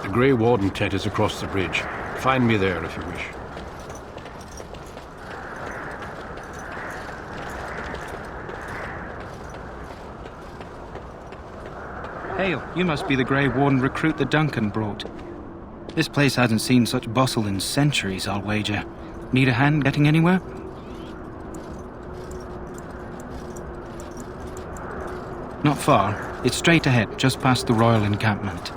The Grey Warden tent is across the bridge. Find me there if you wish. Hale, you must be the Grey Warden recruit the Duncan brought. This place hasn't seen such bustle in centuries, I'll wager. Need a hand getting anywhere? Not far. It's straight ahead, just past the royal encampment.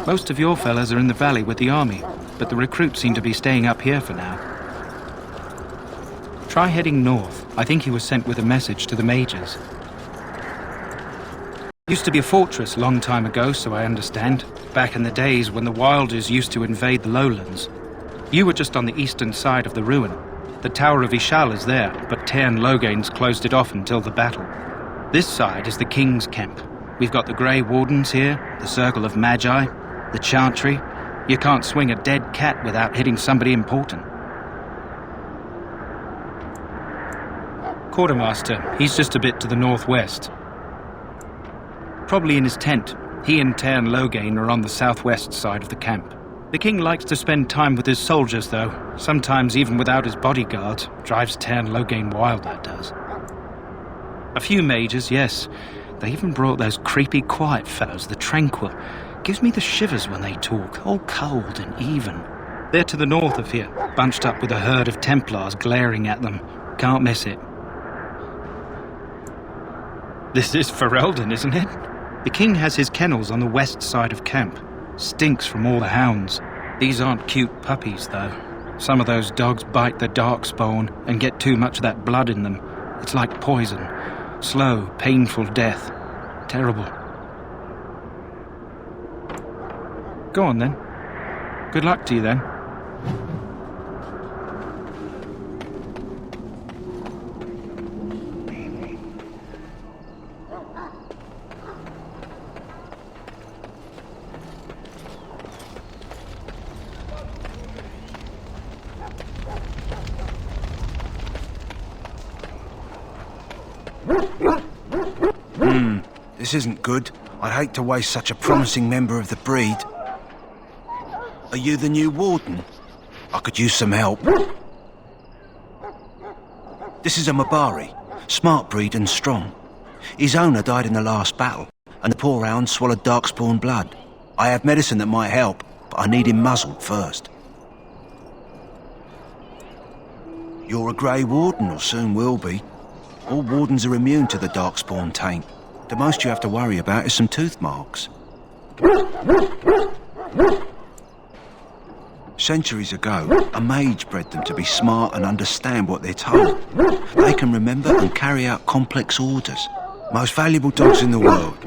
Most of your fellas are in the valley with the army, but the recruits seem to be staying up here for now. Try heading north. I think he was sent with a message to the majors. Used to be a fortress long time ago, so I understand. Back in the days when the Wilders used to invade the lowlands. You were just on the eastern side of the ruin. The Tower of Ishal is there, but Tairn Logain's closed it off until the battle. This side is the King's camp. We've got the Grey Wardens here, the Circle of Magi, the Chantry. You can't swing a dead cat without hitting somebody important. Quartermaster, he's just a bit to the northwest. Probably in his tent. He and Tairn Logain are on the southwest side of the camp. The king likes to spend time with his soldiers, though. Sometimes even without his bodyguards. Drives Tairn Logain wild, that does. A few mages, yes. They even brought those creepy quiet fellows, the Tranquil. Gives me the shivers when they talk, all cold and even. They're to the north of here, bunched up with a herd of Templars glaring at them. Can't miss it. This is Ferelden, isn't it? The king has his kennels on the west side of camp. Stinks from all the hounds. These aren't cute puppies, though. Some of those dogs bite the darkspawn and get too much of that blood in them. It's like poison. Slow, painful death. Terrible. Go on, then. Good luck to you, then. This isn't good. I'd hate to waste such a promising member of the breed. Are you the new warden? I could use some help. This is a Mabari, smart breed and strong. His owner died in the last battle, and the poor hound swallowed darkspawn blood. I have medicine that might help, but I need him muzzled first. You're a Grey Warden, or soon will be. All wardens are immune to the darkspawn taint. The most you have to worry about is some tooth marks. Centuries ago, a mage bred them to be smart and understand what they're told. They can remember and carry out complex orders. Most valuable dogs in the world.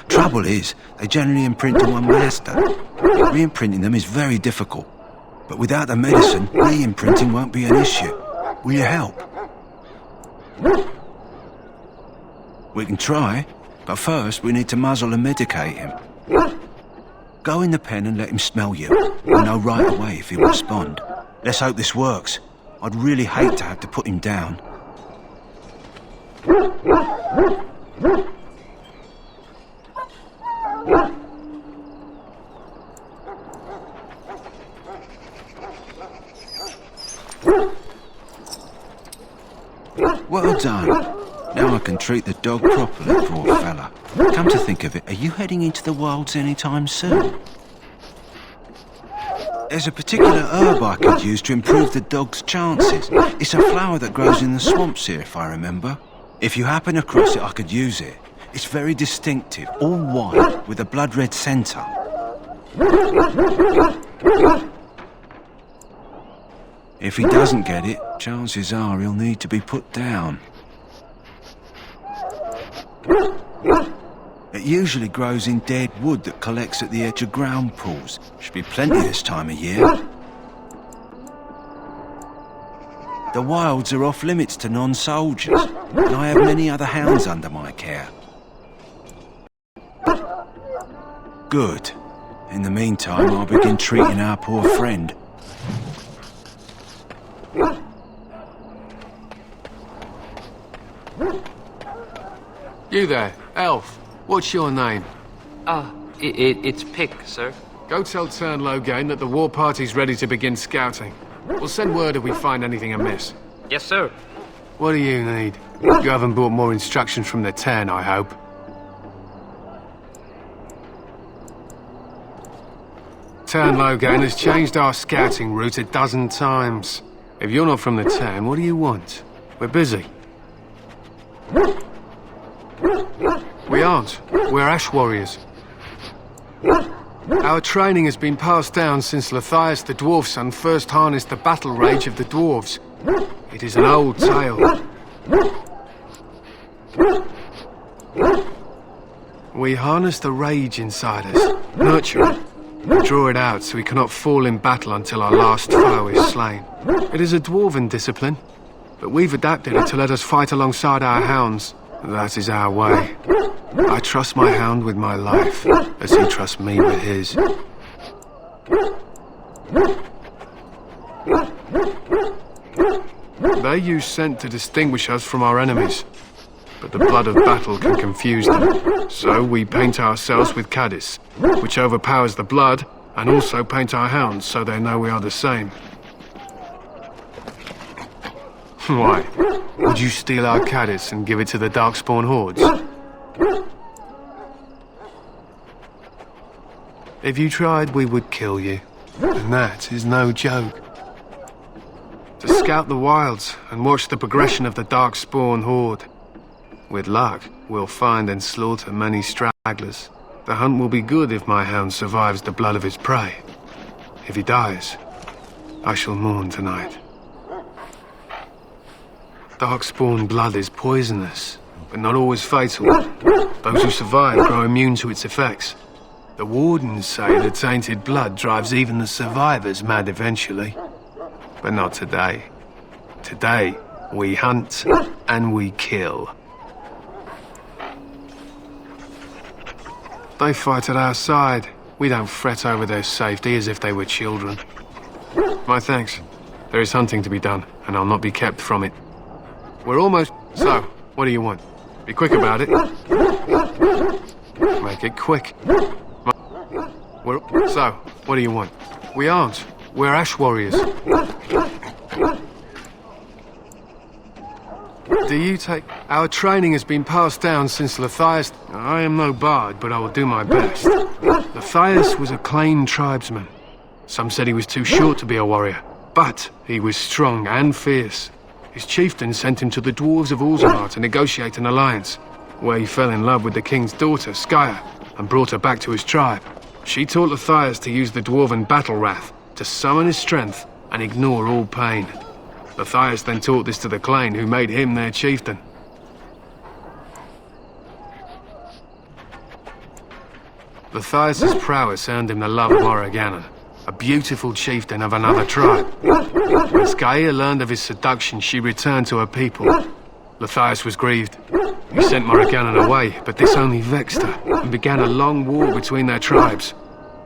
Trouble is, they generally imprint to one master. Re-imprinting them is very difficult. But without the medicine, re-imprinting won't be an issue. Will you help? We can try, but first we need to muzzle and medicate him. Go in the pen and let him smell you. We'll know right away if he'll respond. Let's hope this works. I'd really hate to have to put him down. Well done. Now I can treat the dog properly, poor fella. Come to think of it, are you heading into the wilds anytime soon? There's a particular herb I could use to improve the dog's chances. It's a flower that grows in the swamps here, if I remember. If you happen across it, I could use it. It's very distinctive, all white, with a blood-red centre. If he doesn't get it, chances are he'll need to be put down. It usually grows in dead wood that collects at the edge of ground pools. Should be plenty this time of year. The wilds are off limits to non-soldiers, and I have many other hounds under my care. Good. In the meantime, I'll begin treating our poor friend. You there, elf. What's your name? It's Pick, sir. Go tell Tern Loghain that the war party's ready to begin scouting. We'll send word if we find anything amiss. Yes, sir. What do you need? You haven't brought more instructions from the Tern, I hope. Tern Loghain has changed our scouting route 12 times. If you're not from the Tern, what do you want? We're busy. We aren't. We're Ash Warriors. Our training has been passed down since Lathias the Dwarf Son first harnessed the battle rage of the dwarves. It is an old tale. We harness the rage inside us, nurture it, and draw it out so we cannot fall in battle until our last foe is slain. It is a dwarven discipline, but we've adapted it to let us fight alongside our hounds. That is our way. I trust my hound with my life, as he trusts me with his. They use scent to distinguish us from our enemies, but the blood of battle can confuse them. So we paint ourselves with Caddis, which overpowers the blood, and also paint our hounds so they know we are the same. Why? Would you steal our Caddis and give it to the Darkspawn hordes? If you tried, we would kill you. And that is no joke. To scout the wilds and watch the progression of the Darkspawn horde. With luck, we'll find and slaughter many stragglers. The hunt will be good if my hound survives the blood of his prey. If he dies, I shall mourn tonight. Darkspawn blood is poisonous, but not always fatal. Those who survive grow immune to its effects. The wardens say the tainted blood drives even the survivors mad eventually. But not today. Today, we hunt and we kill. They fight at our side. We don't fret over their safety as if they were children. My thanks. There is hunting to be done, and I'll not be kept from it. We're almost... So, what do you want? Be quick about it. Make it quick. So, what do you want? We aren't. We're Ash Warriors. Do you take... Our training has been passed down since Lathias... I am no bard, but I will do my best. Lathias was a Clane tribesman. Some said he was too short to be a warrior, but he was strong and fierce. His chieftain sent him to the dwarves of Orzammar to negotiate an alliance, where he fell in love with the king's daughter, Skya, and brought her back to his tribe. She taught Lathias to use the dwarven battle wrath to summon his strength and ignore all pain. Lathias then taught this to the Clane, who made him their chieftain. Lathias' prowess earned him the love of Morrigannon, a beautiful chieftain of another tribe. When Skya learned of his seduction, she returned to her people. Lathias was grieved. He sent Morrigannon away, but this only vexed her, and began a long war between their tribes.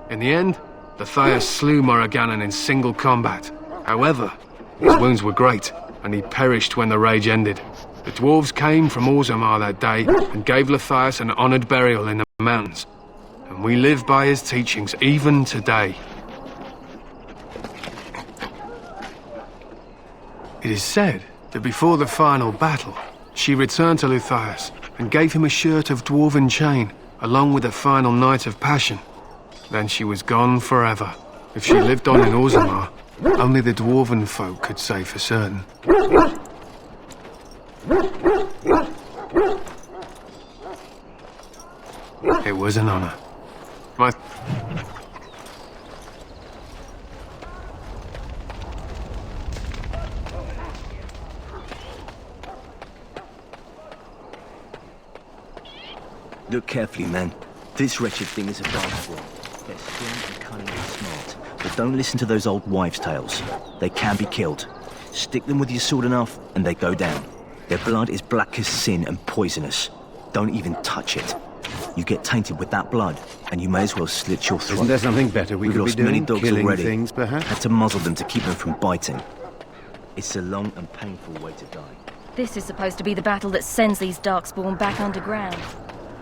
In the end, Lathias slew Morrigannon in single combat. However, his wounds were great, and he perished when the rage ended. The dwarves came from Orzammar that day, and gave Lathias an honoured burial in the mountains. And we live by his teachings even today. It is said that before the final battle, she returned to Lathias and gave him a shirt of dwarven chain, along with a final night of passion. Then she was gone forever. If she lived on in Orzammar, only the dwarven folk could say for certain. It was an honor. My... Look carefully, man. This wretched thing is a Darkspawn. They're strong and cunning and smart. But don't listen to those old wives' tales. They can be killed. Stick them with your sword enough, and they go down. Their blood is black as sin and poisonous. Don't even touch it. You get tainted with that blood, and you may as well slit your throat. Isn't there something better we We've could be lost many doing? dogs Killing already. things, perhaps? Had to muzzle them to keep them from biting. It's a long and painful way to die. This is supposed to be the battle that sends these Darkspawn back underground.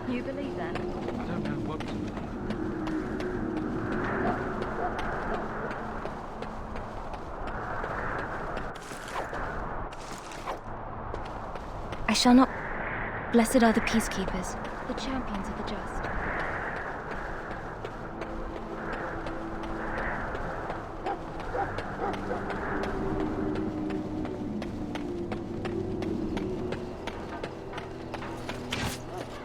You believe that? I shall not... Blessed are the peacekeepers, the champions of the just.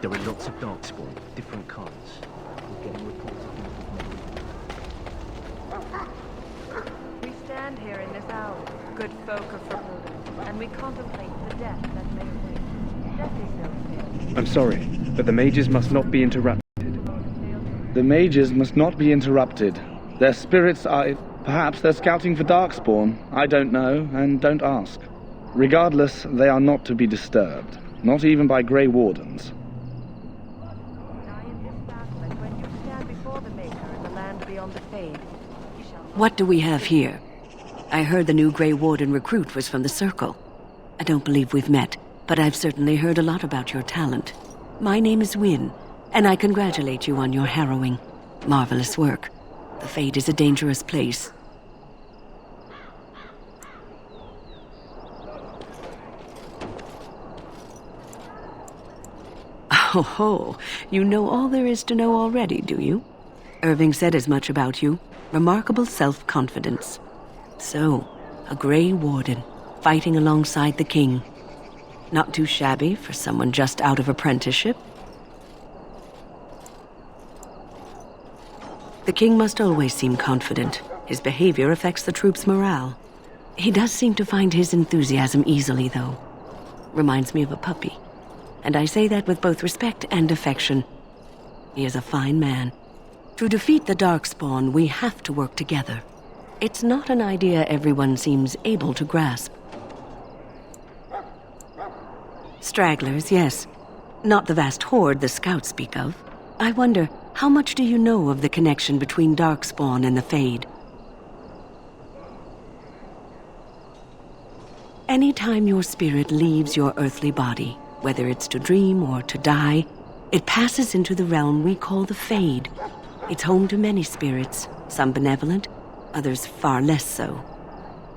There are lots of darkspawn, different kinds. We're getting reports of We stand here in this hour, good folk of Forboding, and we contemplate the death that may await. Death is no fear. I'm sorry, but the mages must not be interrupted. The mages must not be interrupted. Their spirits are... Perhaps they're scouting for Darkspawn. I don't know, and don't ask. Regardless, they are not to be disturbed. Not even by Grey Wardens. Die in this battle, and when you stand before the Maker in the land beyond the Fade, you shall not... What do we have here? I heard the new Grey Warden recruit was from the Circle. I don't believe we've met, but I've certainly heard a lot about your talent. My name is Wynne, and I congratulate you on your harrowing, marvelous work. The Fade is a dangerous place. Oh ho, you know all there is to know already, do you? Irving said as much about you. Remarkable self-confidence. So, a Grey Warden, fighting alongside the King. Not too shabby for someone just out of apprenticeship. The King must always seem confident. His behavior affects the troops' morale. He does seem to find his enthusiasm easily, though. Reminds me of a puppy. And I say that with both respect and affection. He is a fine man. To defeat the Darkspawn, we have to work together. It's not an idea everyone seems able to grasp. Stragglers, yes. Not the vast horde the scouts speak of. I wonder, how much do you know of the connection between Darkspawn and the Fade? Anytime your spirit leaves your earthly body, whether it's to dream or to die, it passes into the realm we call the Fade. It's home to many spirits, some benevolent, others far less so.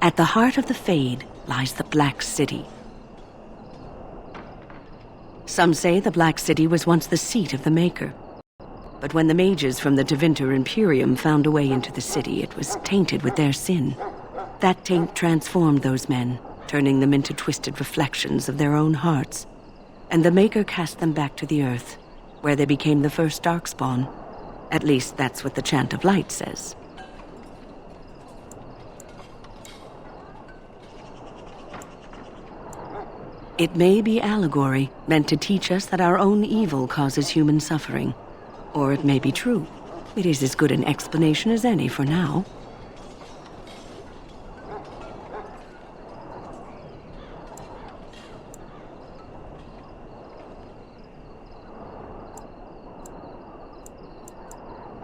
At the heart of the Fade lies the Black City. Some say the Black City was once the seat of the Maker. But when the mages from the Tevinter Imperium found a way into the city, it was tainted with their sin. That taint transformed those men, turning them into twisted reflections of their own hearts. And the Maker cast them back to the earth, where they became the first Darkspawn. At least that's what the Chant of Light says. It may be allegory, meant to teach us that our own evil causes human suffering. Or it may be true. It is as good an explanation as any for now.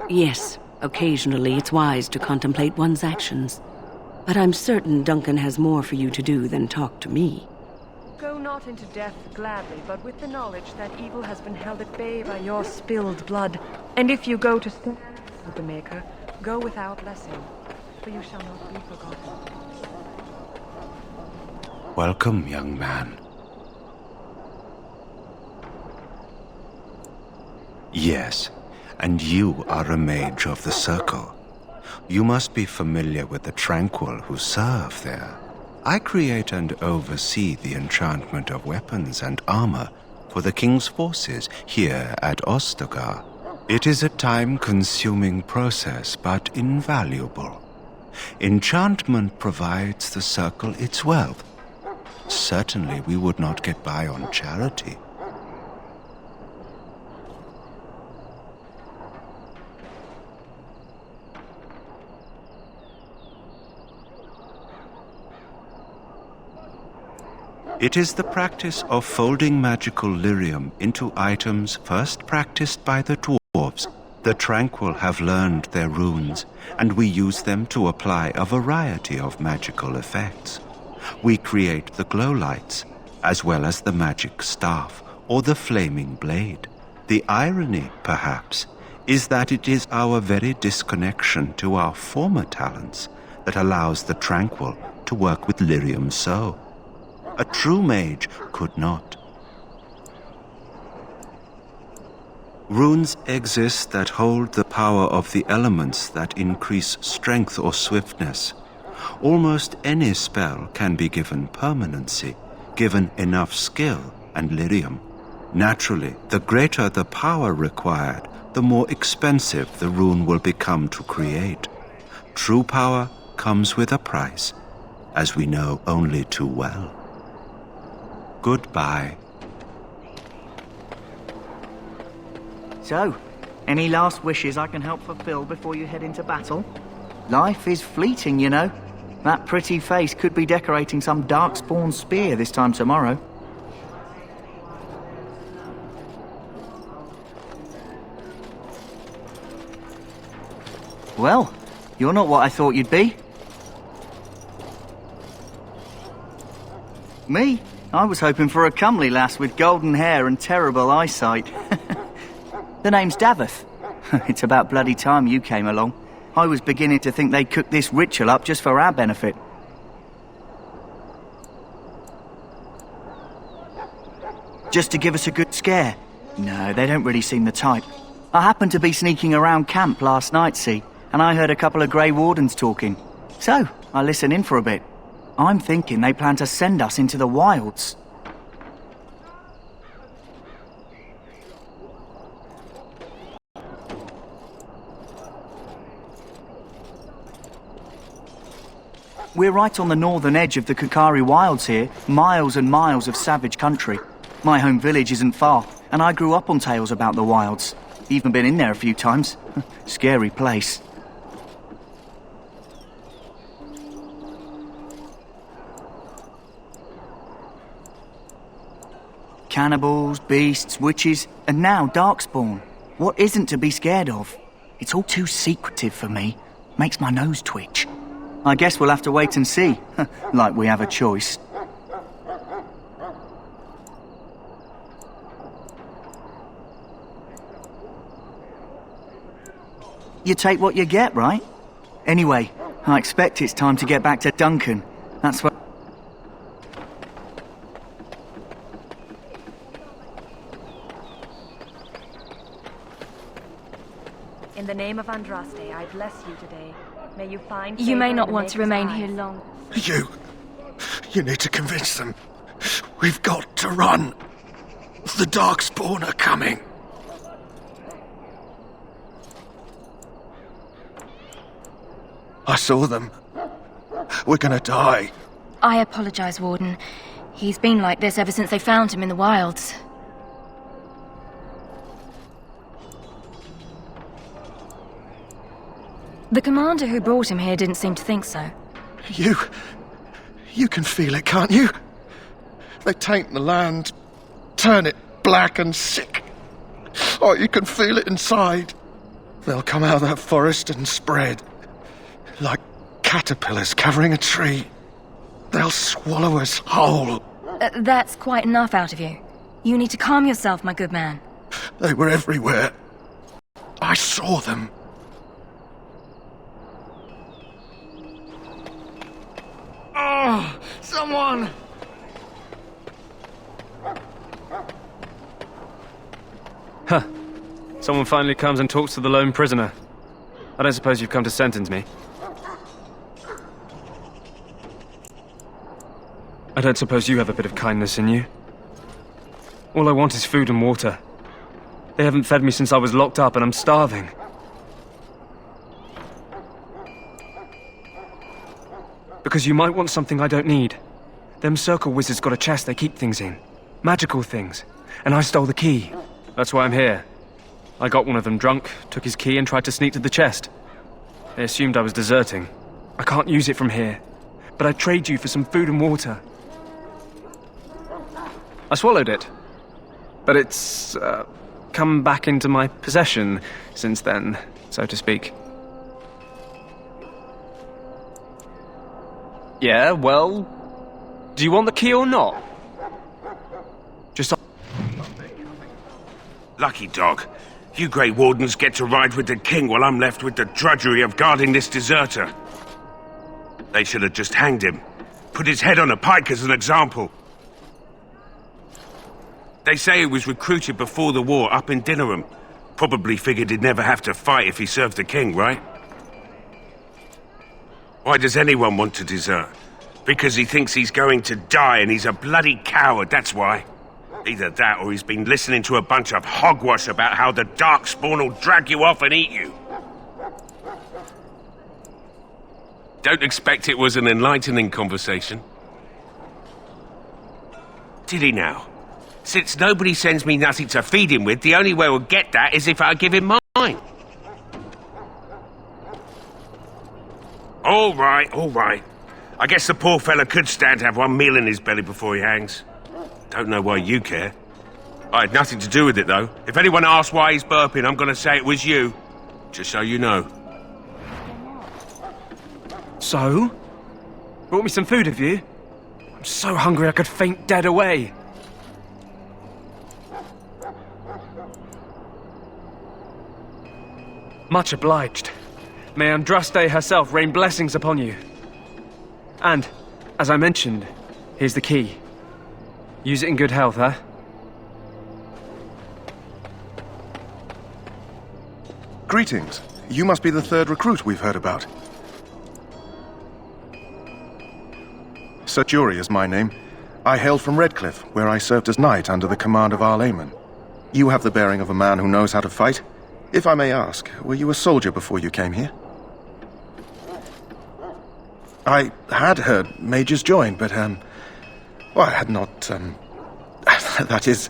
Yes, occasionally it's wise to contemplate one's actions. But I'm certain Duncan has more for you to do than talk to me. Go not into death gladly, but with the knowledge that evil has been held at bay by your spilled blood. And if you go to stand with the Maker, go without blessing, for you shall not be forgotten. Welcome, young man. Yes, and you are a mage of the Circle. You must be familiar with the Tranquil who serve there. I create and oversee the enchantment of weapons and armor for the King's forces here at Ostagar. It is a time-consuming process, but invaluable. Enchantment provides the Circle its wealth. Certainly we would not get by on charity. It is the practice of folding magical lyrium into items first practiced by the dwarves. The Tranquil have learned their runes, and we use them to apply a variety of magical effects. We create the glow lights, as well as the magic staff or the flaming blade. The irony, perhaps, is that it is our very disconnection to our former talents that allows the Tranquil to work with lyrium so. A true mage could not. Runes exist that hold the power of the elements that increase strength or swiftness. Almost any spell can be given permanency, given enough skill and lyrium. Naturally, the greater the power required, the more expensive the rune will become to create. True power comes with a price, as we know only too well. Goodbye. So, any last wishes I can help fulfill before you head into battle? Life is fleeting, you know. That pretty face could be decorating some Darkspawn spear this time tomorrow. Well, you're not what I thought you'd be. Me? I was hoping for a comely lass with golden hair and terrible eyesight. The name's Daveth. It's about bloody time you came along. I was beginning to think they'd cooked this ritual up just for our benefit. Just to give us a good scare? No, they don't really seem the type. I happened to be sneaking around camp last night, see, and I heard a couple of Grey Wardens talking. So, I listened in for a bit. I'm thinking they plan to send us into the wilds. We're right on the northern edge of the Kukari Wilds here, miles and miles of savage country. My home village isn't far, and I grew up on tales about the wilds. Even been in there a few times. Scary place. Cannibals, beasts, witches, and now Darkspawn. What isn't to be scared of? It's all too secretive for me. Makes my nose twitch. I guess we'll have to wait and see, like we have a choice. You take what you get, right? Anyway, I expect it's time to get back to Duncan. That's what... In the name of Andraste, I bless you today. May you find You may favor not in the want to Maker's remain eyes. here long. You need to convince them. We've got to run. The Darkspawn are coming. I saw them. We're gonna die. I apologize, Warden. He's been like this ever since they found him in the wilds. The commander who brought him here didn't seem to think so. You can feel it, can't you? They taint the land, turn it black and sick. Oh, you can feel it inside. They'll come out of that forest and spread. Like caterpillars covering a tree. They'll swallow us whole. That's quite enough out of you. You need to calm yourself, my good man. They were everywhere. I saw them. Oh, someone! Huh. Someone finally comes and talks to the lone prisoner. I don't suppose you've come to sentence me. I don't suppose you have a bit of kindness in you. All I want is food and water. They haven't fed me since I was locked up and I'm starving. Because you might want something I don't need. Them circle wizards got a chest they keep things in. Magical things. And I stole the key. That's why I'm here. I got one of them drunk, took his key and tried to sneak to the chest. They assumed I was deserting. I can't use it from here. But I'd trade you for some food and water. I swallowed it. But it's, come back into my possession since then, so to speak. Yeah, well... Do you want the key or not? Just... Lucky dog. You Grey Wardens get to ride with the king while I'm left with the drudgery of guarding this deserter. They should have just hanged him. Put his head on a pike as an example. They say he was recruited before the war up in Dinnerham. Probably figured he'd never have to fight if he served the king, right? Why does anyone want to desert? Because he thinks he's going to die and he's a bloody coward, that's why. Either that or he's been listening to a bunch of hogwash about how the Darkspawn will drag you off and eat you. Don't expect it was an enlightening conversation. Did he now? Since nobody sends me nothing to feed him with, the only way we'll get that is if I give him mine. All right. I guess the poor fella could stand to have one meal in his belly before he hangs. Don't know why you care. I had nothing to do with it, though. If anyone asks why he's burping, I'm gonna say it was you. Just so you know. So? Brought me some food, have you? I'm so hungry I could faint dead away. Much obliged. May Andraste herself rain blessings upon you. And, as I mentioned, here's the key. Use it in good health, huh? Greetings. You must be the third recruit we've heard about. Sir Jury is my name. I hail from Redcliffe, where I served as knight under the command of Arl Eamon. You have the bearing of a man who knows how to fight. If I may ask, were you a soldier before you came here? I had heard mages join, but, well, I had not, that is...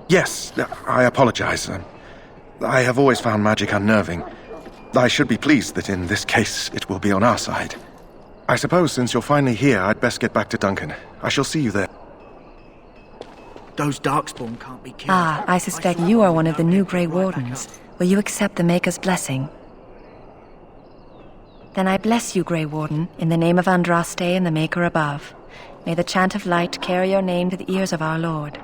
Yes, I apologize. I have always found magic unnerving. I should be pleased that in this case it will be on our side. I suppose since you're finally here, I'd best get back to Duncan. I shall see you there. Those Darkspawn can't be killed. Ah, I suspect you are one of the new Grey Wardens. Will you accept the Maker's blessing? Then I bless you, Grey Warden, in the name of Andraste and the Maker above. May the chant of light carry your name to the ears of our Lord.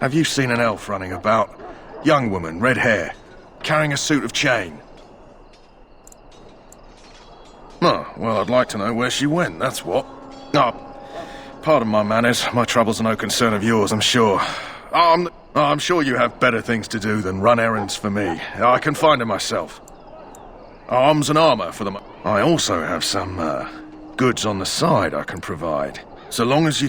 Have you seen an elf running about? Young woman, red hair, carrying a suit of chain. Oh, well, I'd like to know where she went, that's what. Oh, pardon my manners. My troubles are no concern of yours, I'm sure. I'm sure you have better things to do than run errands for me. I can find her myself. Arms and armor for them. I also have some, goods on the side I can provide. So long as you...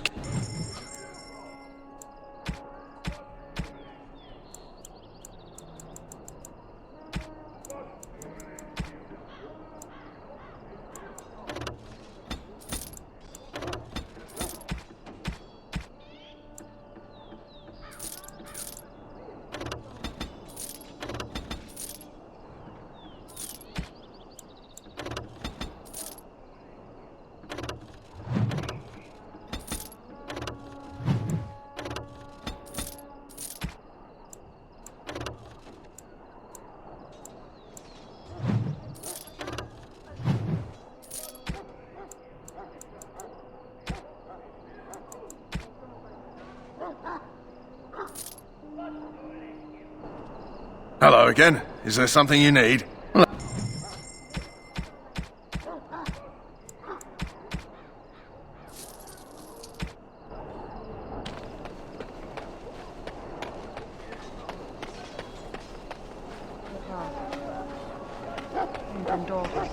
Hello again. Is there something you need? And daughters,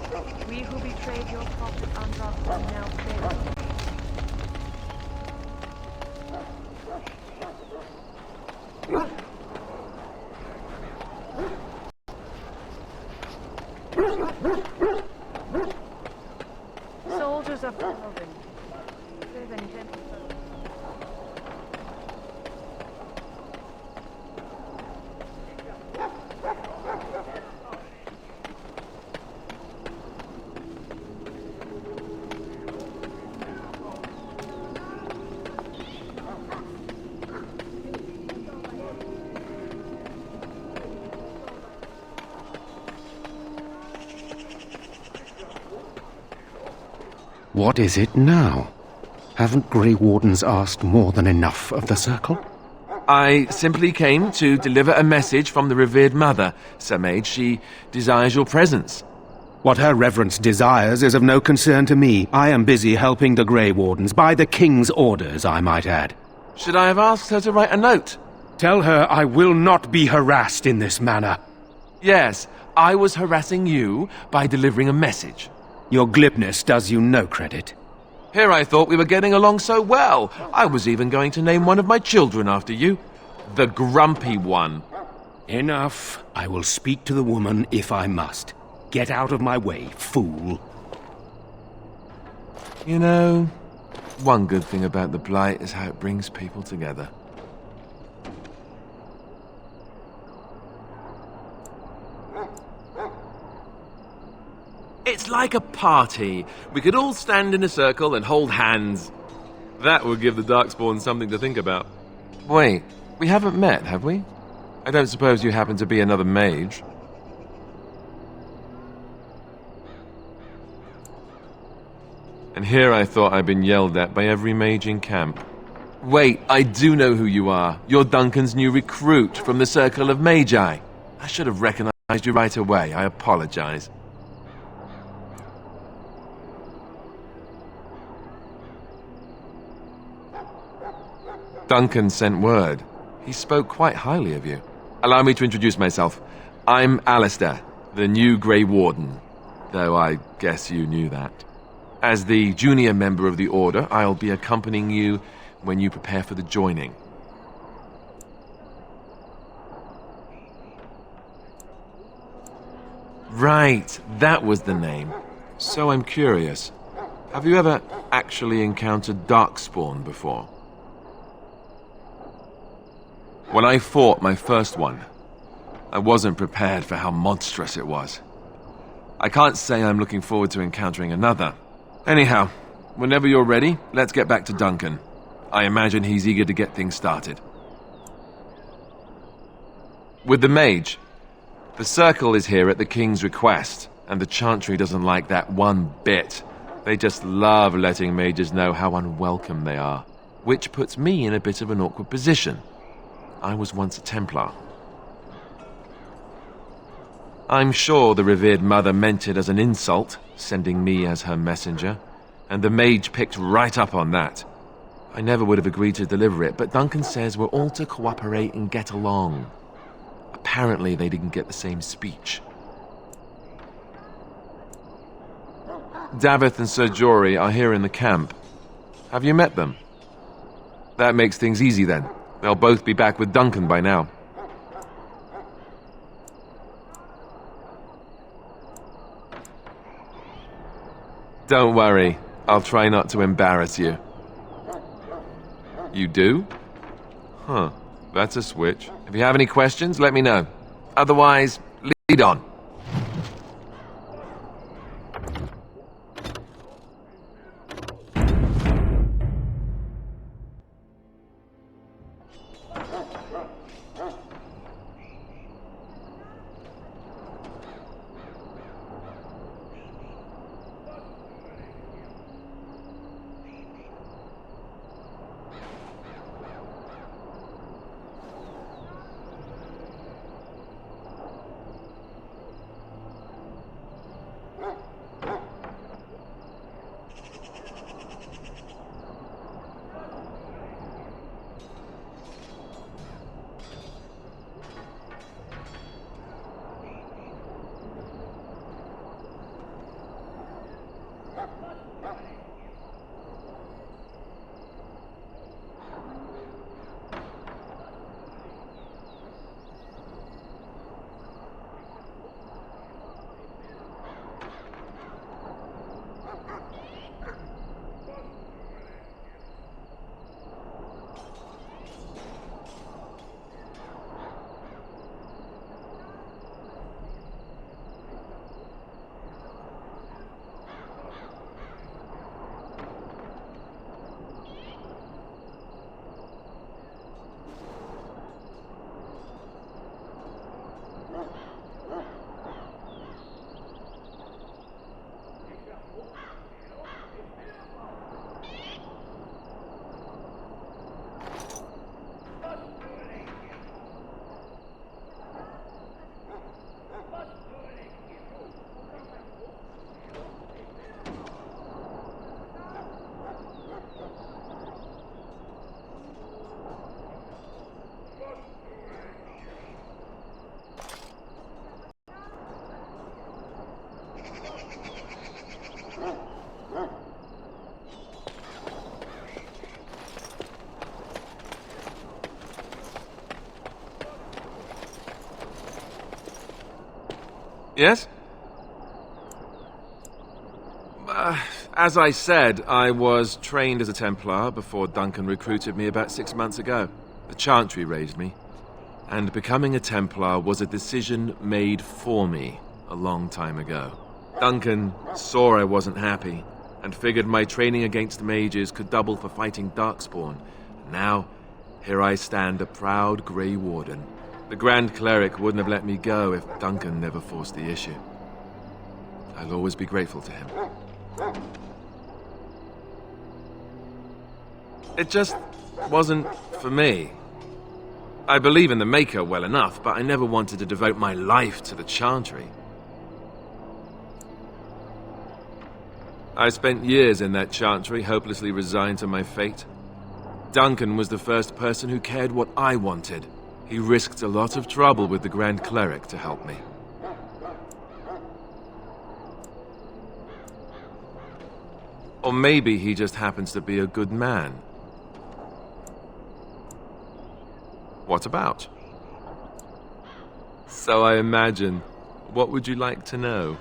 we who betrayed your prophet Andraste are now dead. Soldiers of Calvin, brave and gentle folk. What is it now? Haven't Grey Wardens asked more than enough of the Circle? I simply came to deliver a message from the revered mother, Sir Mage. She desires your presence. What her reverence desires is of no concern to me. I am busy helping the Grey Wardens, by the King's orders, I might add. Should I have asked her to write a note? Tell her I will not be harassed in this manner. Yes, I was harassing you by delivering a message. Your glibness does you no credit. Here I thought we were getting along so well. I was even going to name one of my children after you. The Grumpy One. Enough. I will speak to the woman if I must. Get out of my way, fool. You know, one good thing about the Blight is how it brings people together. It's like a party. We could all stand in a circle and hold hands. That would give the Darkspawn something to think about. Wait, we haven't met, have we? I don't suppose you happen to be another mage. And here I thought I'd been yelled at by every mage in camp. Wait, I do know who you are. You're Duncan's new recruit from the Circle of Magi. I should have recognized you right away. I apologize. Duncan sent word. He spoke quite highly of you. Allow me to introduce myself. I'm Alistair, the new Grey Warden. Though I guess you knew that. As the junior member of the Order, I'll be accompanying you when you prepare for the joining. Right, that was the name. So I'm curious. Have you ever actually encountered Darkspawn before? When I fought my first one, I wasn't prepared for how monstrous it was. I can't say I'm looking forward to encountering another. Anyhow, whenever you're ready, let's get back to Duncan. I imagine he's eager to get things started. With the mage, the Circle is here at the King's request, and the Chantry doesn't like that one bit. They just love letting mages know how unwelcome they are, which puts me in a bit of an awkward position. I was once a Templar. I'm sure the revered mother meant it as an insult, sending me as her messenger, and the mage picked right up on that. I never would have agreed to deliver it, but Duncan says we're all to cooperate and get along. Apparently they didn't get the same speech. Davith and Sir Jory are here in the camp. Have you met them? That makes things easy then. They'll both be back with Duncan by now. Don't worry. I'll try not to embarrass you. You do? Huh. That's a switch. If you have any questions, let me know. Otherwise, lead on. Yes? As I said, I was trained as a Templar before Duncan recruited me about 6 months ago. The Chantry raised me. And becoming a Templar was a decision made for me a long time ago. Duncan saw I wasn't happy, and figured my training against mages could double for fighting Darkspawn. Now, here I stand, a proud Grey Warden. The Grand Cleric wouldn't have let me go if Duncan never forced the issue. I'll always be grateful to him. It just wasn't for me. I believe in the Maker well enough, but I never wanted to devote my life to the Chantry. I spent years in that Chantry, hopelessly resigned to my fate. Duncan was the first person who cared what I wanted. He risked a lot of trouble with the Grand Cleric to help me. Or maybe he just happens to be a good man. What about? So I imagine. What would you like to know?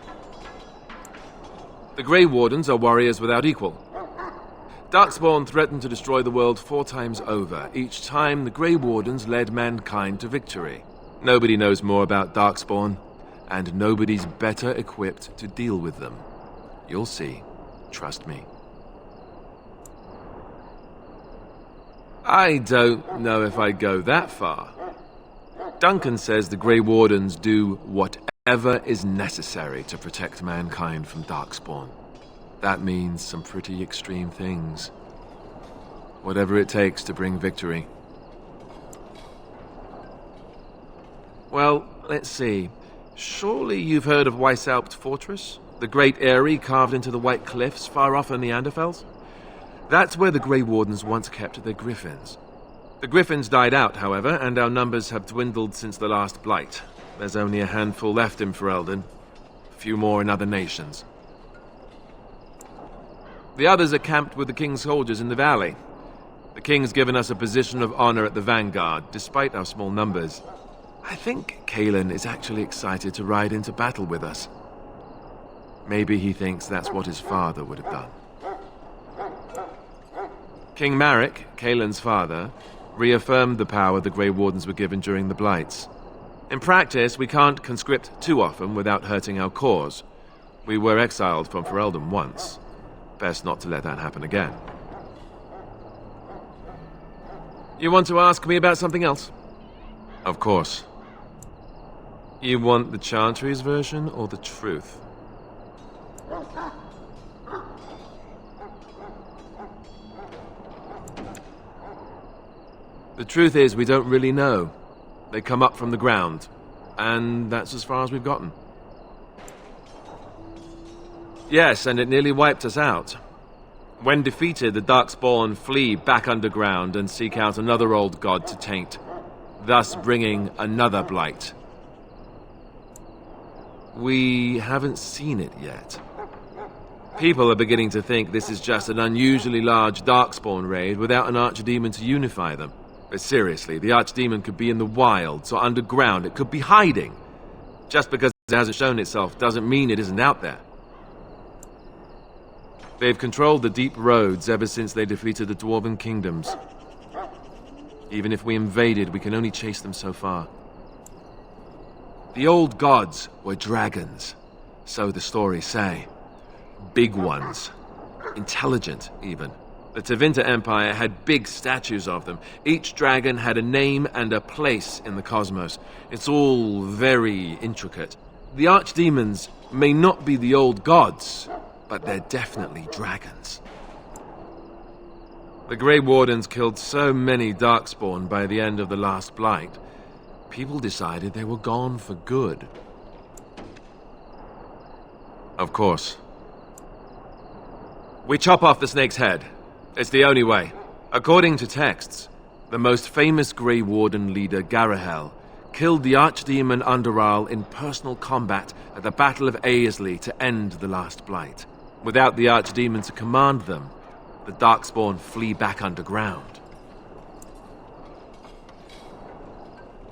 The Grey Wardens are warriors without equal. Darkspawn threatened to destroy the world 4 times over. Each time, the Grey Wardens led mankind to victory. Nobody knows more about Darkspawn, and nobody's better equipped to deal with them. You'll see. Trust me. I don't know if I'd go that far. Duncan says the Grey Wardens do whatever is necessary to protect mankind from Darkspawn. That means some pretty extreme things. Whatever it takes to bring victory. Well, let's see. Surely you've heard of Weishaupt Fortress? The great eyrie carved into the White Cliffs far off in the Anderfels? That's where the Grey Wardens once kept their griffins. The griffins died out, however, and our numbers have dwindled since the last Blight. There's only a handful left in Ferelden. A few more in other nations. The others are camped with the King's soldiers in the valley. The King's given us a position of honor at the vanguard, despite our small numbers. I think Cailan is actually excited to ride into battle with us. Maybe he thinks that's what his father would have done. King Maric, Cailan's father, reaffirmed the power the Grey Wardens were given during the Blights. In practice, we can't conscript too often without hurting our cause. We were exiled from Ferelden once. Best not to let that happen again. You want to ask me about something else? Of course. You want the Chantry's version or the truth? The truth is, we don't really know. They come up from the ground, and that's as far as we've gotten. Yes, and it nearly wiped us out. When defeated, the Darkspawn flee back underground and seek out another old god to taint, thus bringing another Blight. We haven't seen it yet. People are beginning to think this is just an unusually large Darkspawn raid without an archdemon to unify them. But seriously, the archdemon could be in the wilds or underground. It could be hiding. Just because it hasn't shown itself doesn't mean it isn't out there. They've controlled the deep roads ever since they defeated the Dwarven kingdoms. Even if we invaded, we can only chase them so far. The old gods were dragons, so the stories say. Big ones. Intelligent, even. The Tevinter Empire had big statues of them. Each dragon had a name and a place in the cosmos. It's all very intricate. The archdemons may not be the old gods, but they're definitely dragons. The Grey Wardens killed so many Darkspawn by the end of the last Blight, people decided they were gone for good. Of course. We chop off the snake's head. It's the only way. According to texts, the most famous Grey Warden leader, Garahel, killed the Archdemon Underal in personal combat at the Battle of Aesley to end the last Blight. Without the Archdemon to command them, the Darkspawn flee back underground.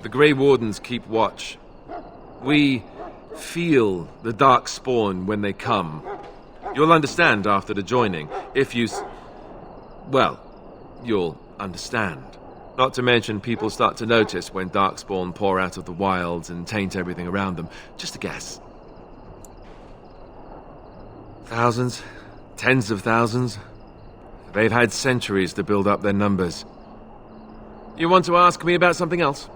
The Grey Wardens keep watch. We feel the dark spawn when they come. You'll understand after the joining, if you... well, you'll understand. Not to mention people start to notice when darkspawn pour out of the wilds and taint everything around them. Just a guess. Thousands? Tens of thousands? They've had centuries to build up their numbers. You want to ask me about something else?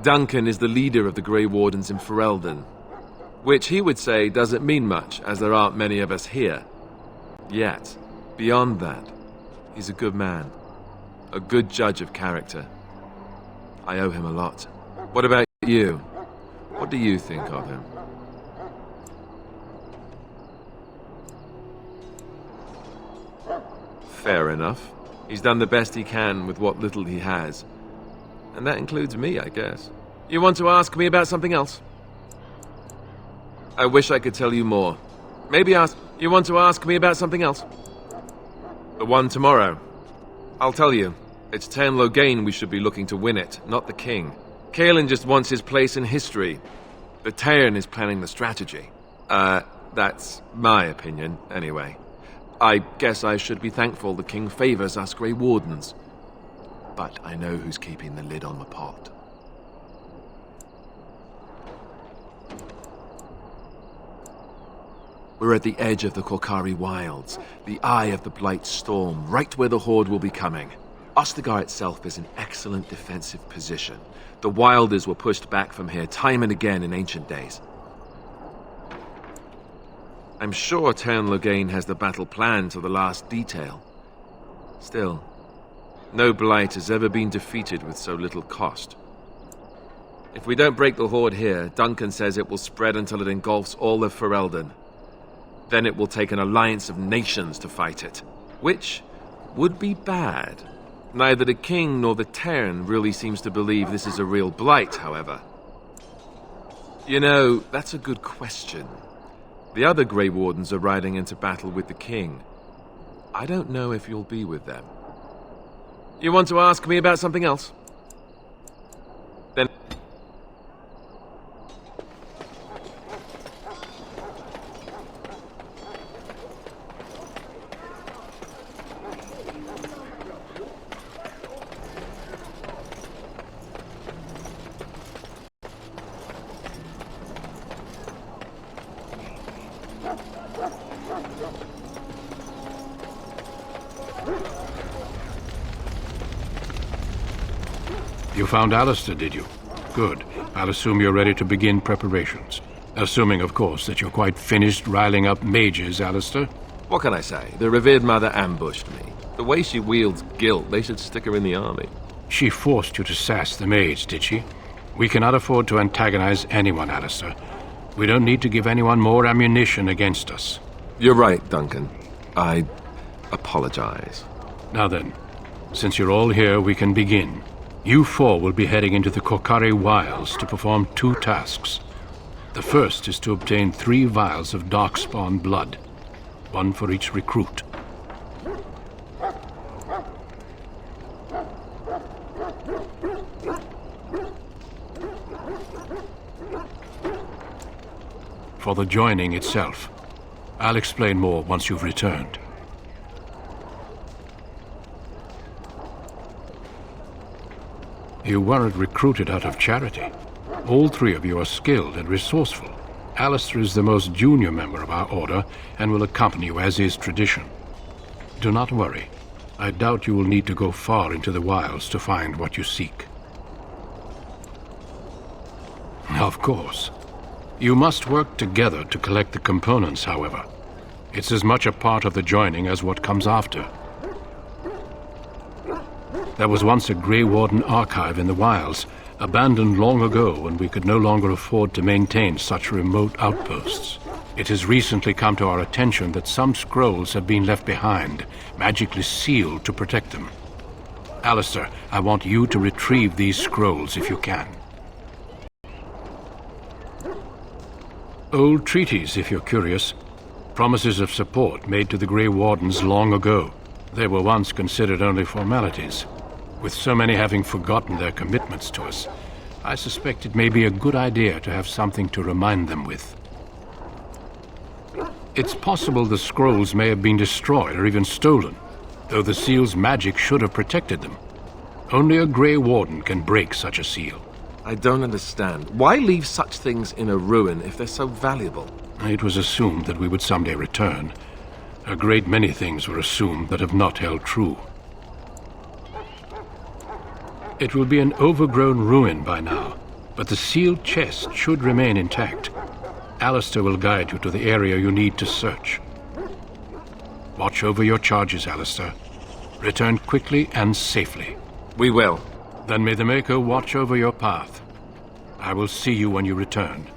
Duncan is the leader of the Grey Wardens in Ferelden, which he would say doesn't mean much, as there aren't many of us here. Yet, beyond that, he's a good man, a good judge of character. I owe him a lot. What about you? What do you think of him? Fair enough. He's done the best he can with what little he has. And that includes me, I guess. You want to ask me about something else? I wish I could tell you more. Maybe ask... You want to ask me about something else? The one tomorrow. I'll tell you. It's Tairn Loghain we should be looking to win it, not the king. Kaelin just wants his place in history. The Tairn is planning the strategy. That's my opinion, anyway. I guess I should be thankful the king favors us Grey Wardens. But I know who's keeping the lid on the pot. We're at the edge of the Korcari Wilds, the eye of the Blight Storm, right where the Horde will be coming. Ostagar itself is in excellent defensive position. The Wilders were pushed back from here time and again in ancient days. I'm sure Tairn Loghain has the battle planned to the last detail. Still, no Blight has ever been defeated with so little cost. If we don't break the Horde here, Duncan says it will spread until it engulfs all of Ferelden. Then it will take an alliance of nations to fight it, which would be bad. Neither the king nor the Tairn really seems to believe this is a real Blight, however. You know, that's a good question. The other Grey Wardens are riding into battle with the king. I don't know if you'll be with them. You want to ask me about something else? Then... You found Alistair, did you? Good. I'll assume you're ready to begin preparations. Assuming, of course, that you're quite finished riling up mages, Alistair. What can I say? The revered mother ambushed me. The way she wields guilt, they should stick her in the army. She forced you to sass the mage, did she? We cannot afford to antagonize anyone, Alistair. We don't need to give anyone more ammunition against us. You're right, Duncan. I apologize. Now then, since you're all here, we can begin. You four will be heading into the Korcari Wilds to perform 2 tasks. The first is to obtain 3 vials of Darkspawn blood, 1 for each recruit. For the joining itself, I'll explain more once you've returned. You weren't recruited out of charity. All 3 of you are skilled and resourceful. Alistair is the most junior member of our order and will accompany you as is tradition. Do not worry. I doubt you will need to go far into the wilds to find what you seek. Of course. You must work together to collect the components, however. It's as much a part of the joining as what comes after. There was once a Grey Warden archive in the wilds, abandoned long ago when we could no longer afford to maintain such remote outposts. It has recently come to our attention that some scrolls have been left behind, magically sealed to protect them. Alistair, I want you to retrieve these scrolls if you can. Old treaties, if you're curious. Promises of support made to the Grey Wardens long ago. They were once considered only formalities. With so many having forgotten their commitments to us, I suspect it may be a good idea to have something to remind them with. It's possible the scrolls may have been destroyed or even stolen, though the seal's magic should have protected them. Only a Grey Warden can break such a seal. I don't understand. Why leave such things in a ruin if they're so valuable? It was assumed that we would someday return. A great many things were assumed that have not held true. It will be an overgrown ruin by now, but the sealed chest should remain intact. Alistair will guide you to the area you need to search. Watch over your charges, Alistair. Return quickly and safely. We will. Then may the Maker watch over your path. I will see you when you return.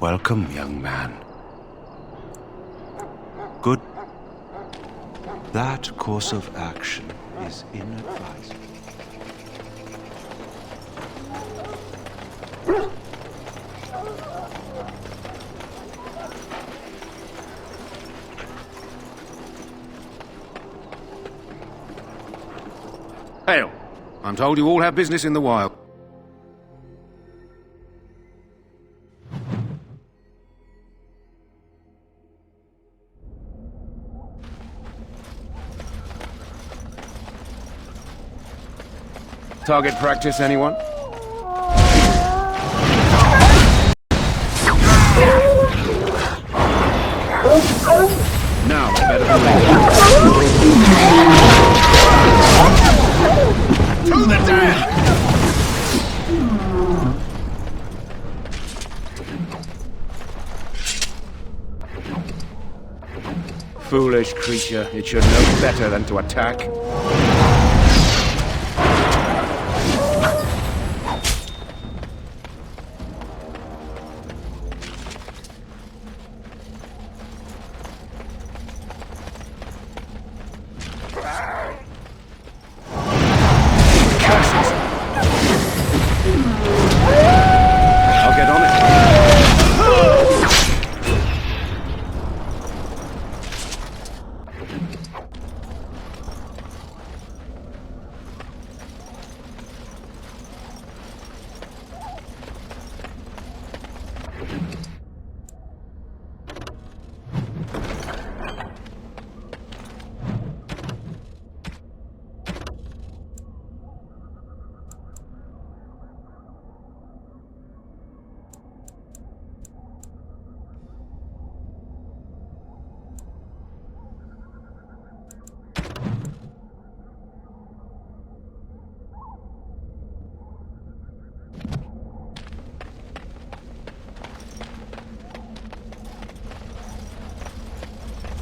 Welcome, young man. Good. That course of action is inadvisable. Hail! I'm told you all have business in the wild. Target practice, anyone? Now, better than To the death! Foolish creature, it should know better than to attack. I'll get on it.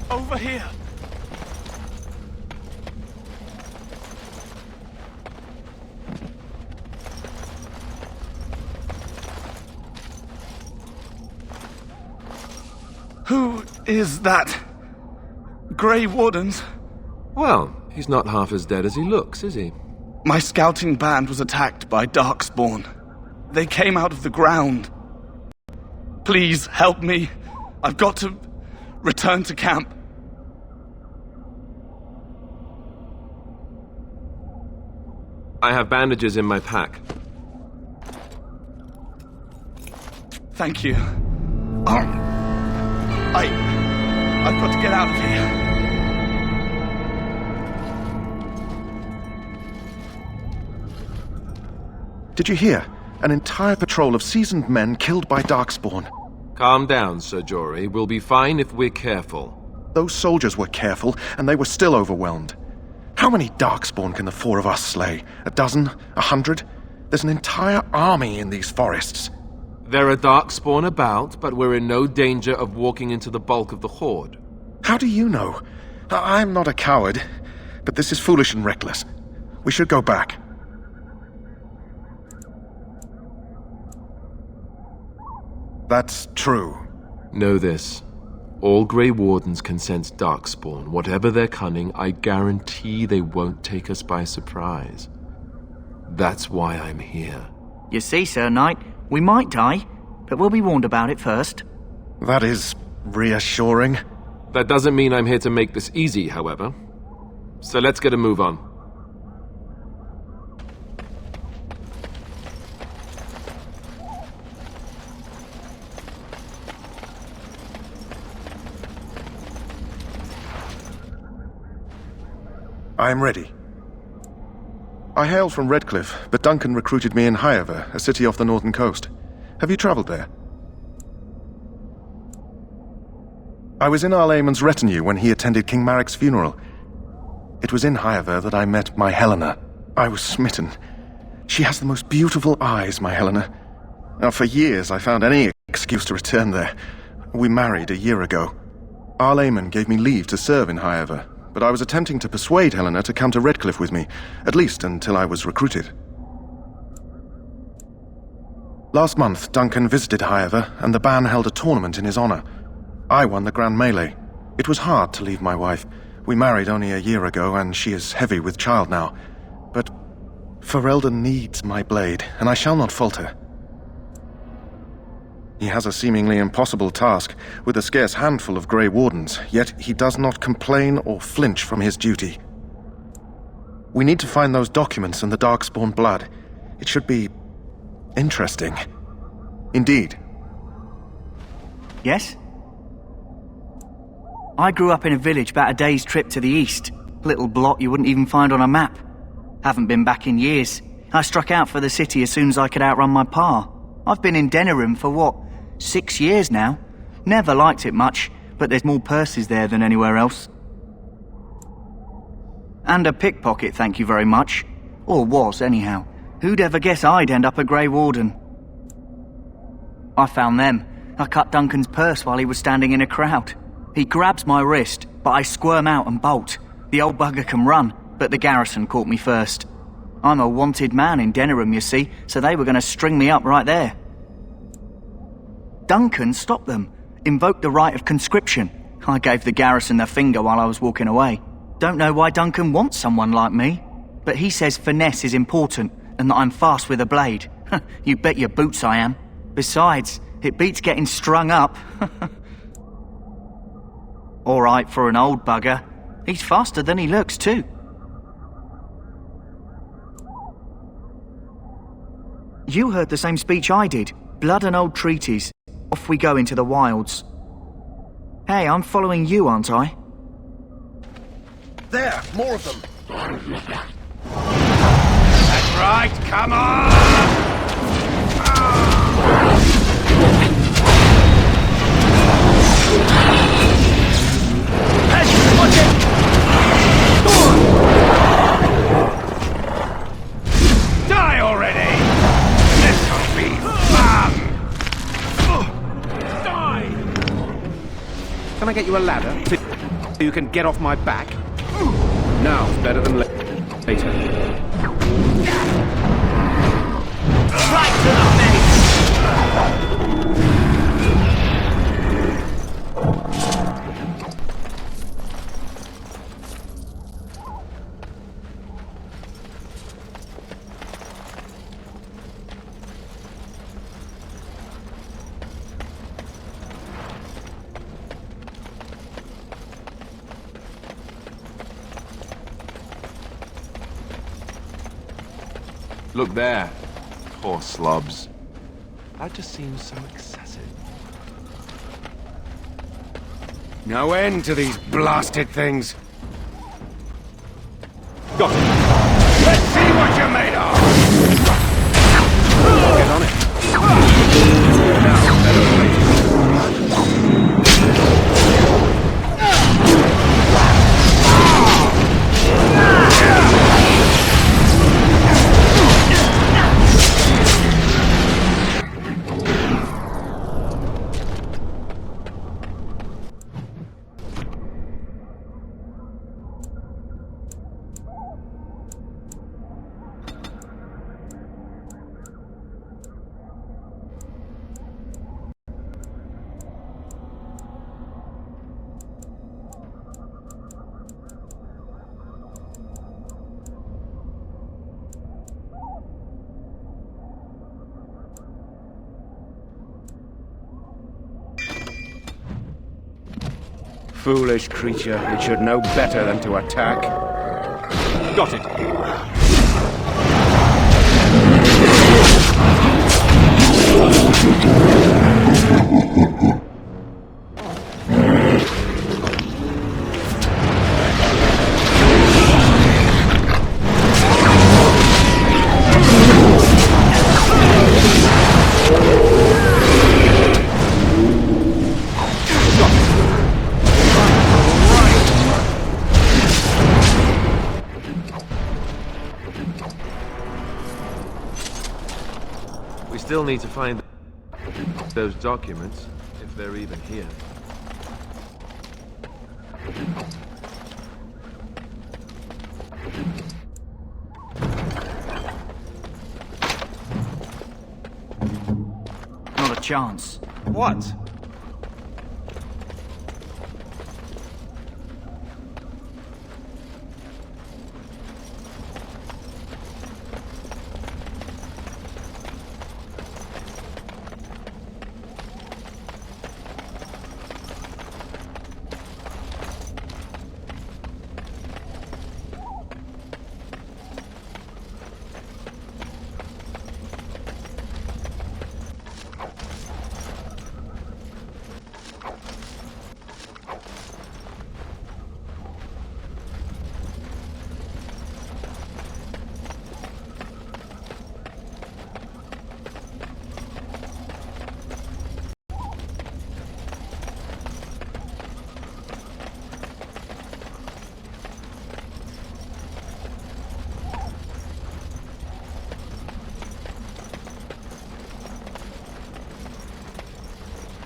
Over here. Who is that? Grey Wardens? Well, he's not half as dead as he looks, is he? My scouting band was attacked by Darkspawn. They came out of the ground. Please help me. I've got to return to camp. I have bandages in my pack. Thank you. I've got to get out of here. Did you hear? An entire patrol of seasoned men killed by Darkspawn. Calm down, Sir Jory. We'll be fine if we're careful. Those soldiers were careful, and they were still overwhelmed. How many Darkspawn can the four of us slay? 12? 100? There's an entire army in these forests. There are Darkspawn about, but we're in no danger of walking into the bulk of the Horde. How do you know? I'm not a coward, but this is foolish and reckless. We should go back. That's true. Know this. All Grey Wardens can sense Darkspawn. Whatever their cunning, I guarantee they won't take us by surprise. That's why I'm here. You see, Sir Knight, We might die, but we'll be warned about it first. That is reassuring. That doesn't mean I'm here to make this easy, however. So let's get a move on. I am ready. I hail from Redcliffe, but Duncan recruited me in Highever, a city off the northern coast. Have you travelled there? I was in Arl Eamon's retinue when he attended King Maric's funeral. It was in Highever that I met my Helena. I was smitten. She has the most beautiful eyes, my Helena. Now, for years I found any excuse to return there. We married a year ago. Arl Eamon gave me leave to serve in Highever, but I was attempting to persuade Helena to come to Redcliffe with me, at least until I was recruited. Last month, Duncan visited Highever, and the band held a tournament in his honour. I won the Grand Melee. It was hard to leave my wife. We married only a year ago, and she is heavy with child now. But Ferelden needs my blade, and I shall not falter. He has a seemingly impossible task, with a scarce handful of Grey Wardens, yet he does not complain or flinch from his duty. We need to find those documents and the Darkspawn blood. It should be interesting. Indeed. Yes? I grew up in a village about a day's trip to the east. Little blot you wouldn't even find on a map. Haven't been back in years. I struck out for the city as soon as I could outrun my pa. I've been in Denerim for what, 6 years now? Never liked it much, but there's more purses there than anywhere else. And a pickpocket, thank you very much. Or was, anyhow. Who'd ever guess I'd end up a Grey Warden? I found them. I cut Duncan's purse while he was standing in a crowd. He grabs my wrist, but I squirm out and bolt. The old bugger can run, but the garrison caught me first. I'm a wanted man in Denerim, you see, so they were going to string me up right there. Duncan stopped them, invoked the right of conscription. I gave the garrison the finger while I was walking away. Don't know why Duncan wants someone like me, but he says finesse is important and that I'm fast with a blade. You bet your boots I am. Besides, it beats getting strung up. All right for an old bugger. He's faster than he looks, too. You heard the same speech I did. Blood and old treaties. Off we go into the wilds. Hey, I'm following you, aren't I? There, more of them. That's right, come on! Watch it! Die already! This will be fun! Die! Can I get you a ladder so you can get off my back? Now's better than later. Right to the face! Look there. Poor slobs. That just seems so excessive. No end to these blasted things. Got it. Let's see what you're made of! Get on it. Now, better than later. Foolish creature, it should know better than to attack. Got it. We still need to find those documents, if they're even here. Not a chance. What?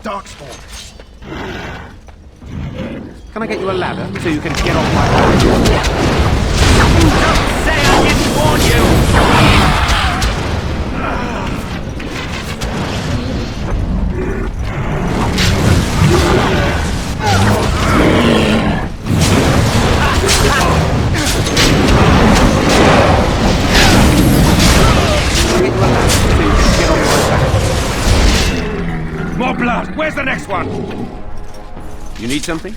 Darkspawn. Can I get you a ladder so you can get off my back? Don't say I didn't warn you! More blood! Where's the next one? You need something?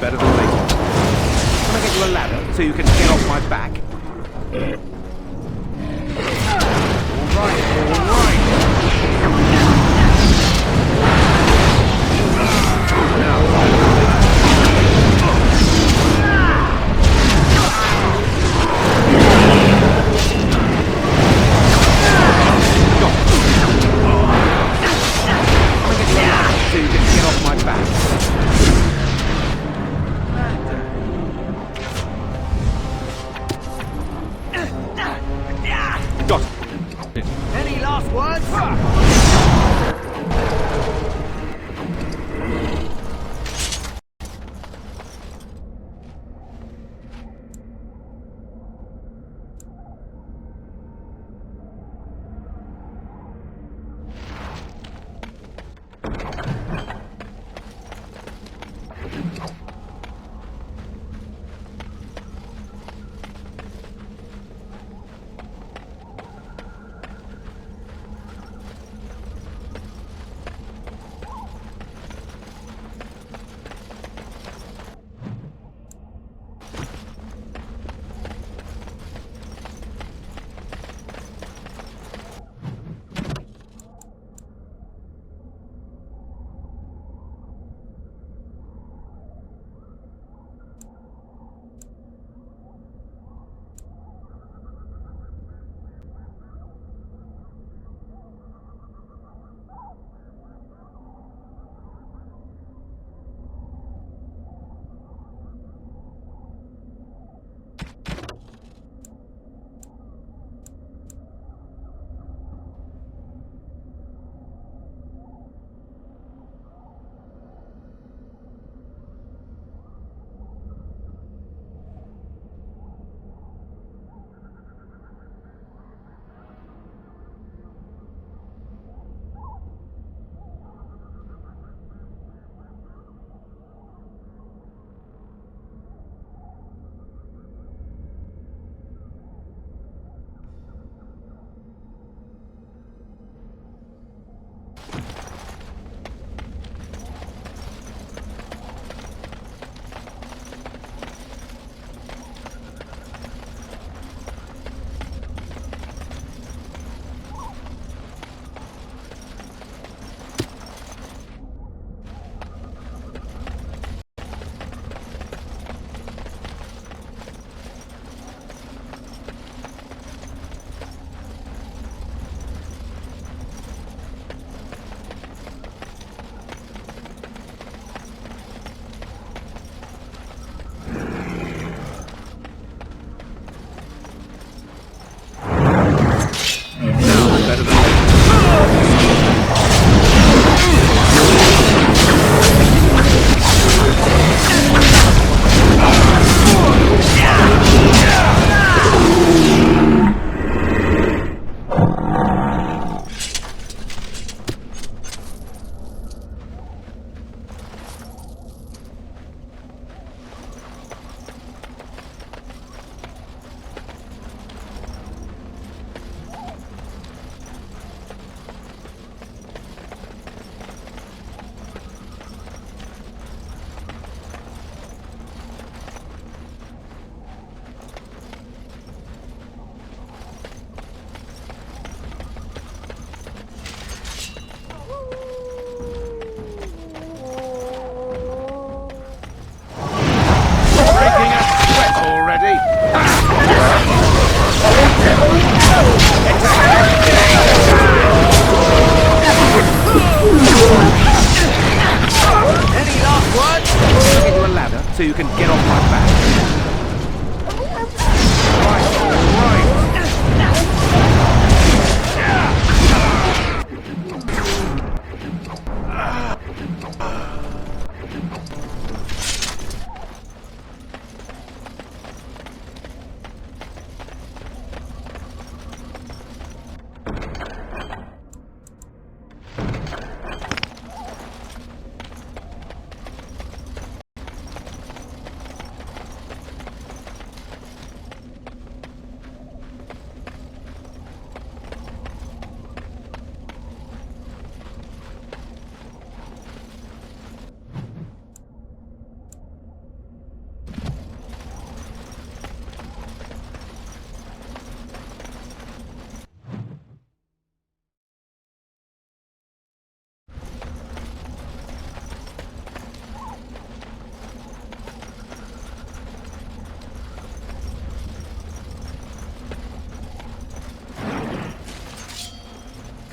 Better than later. Can I get you a ladder so you can get off my back? All right. So you can get off my back.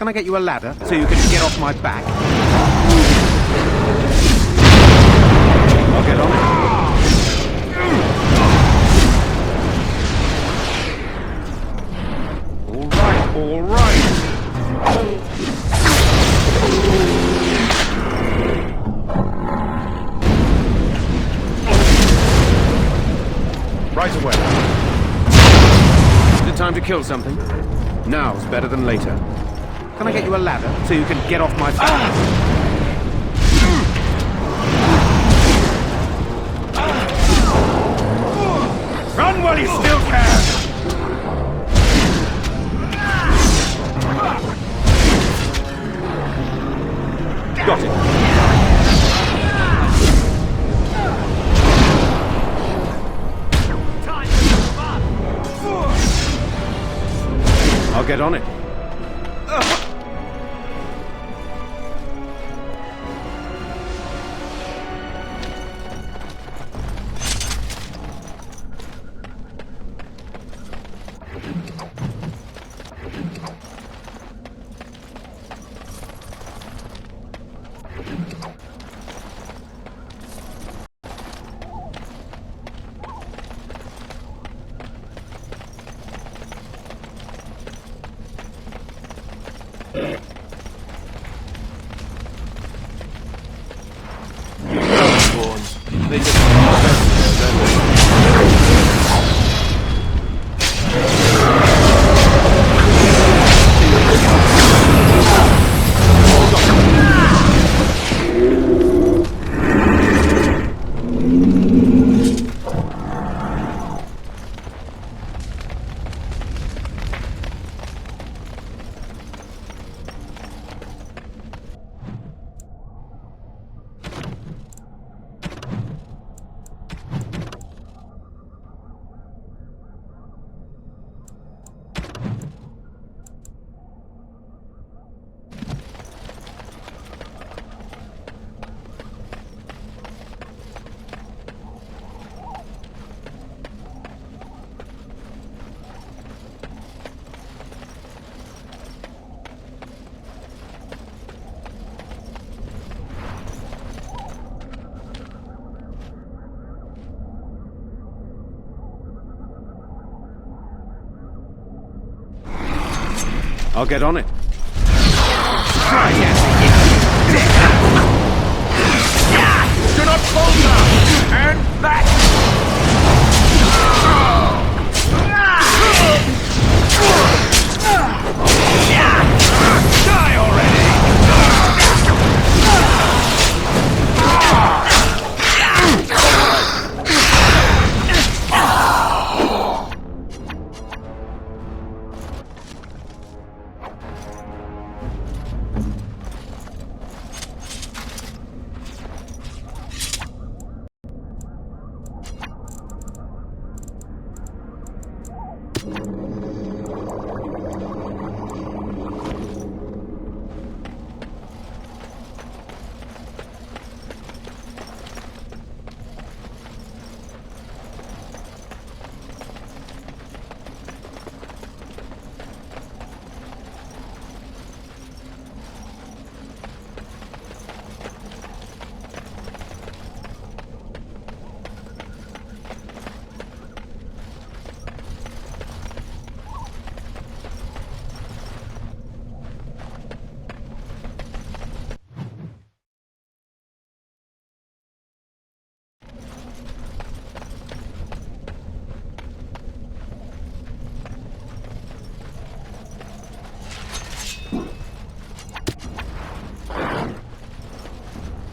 Can I get you a ladder so you can get off my back? I'll get on it. All right. Right away. Is it time to kill something? Now's better than later. Can I get you a ladder so you can get off my back? Run while you still can! Got it. I'll get on it. I'll get on it. Do not falter! And back! Die already!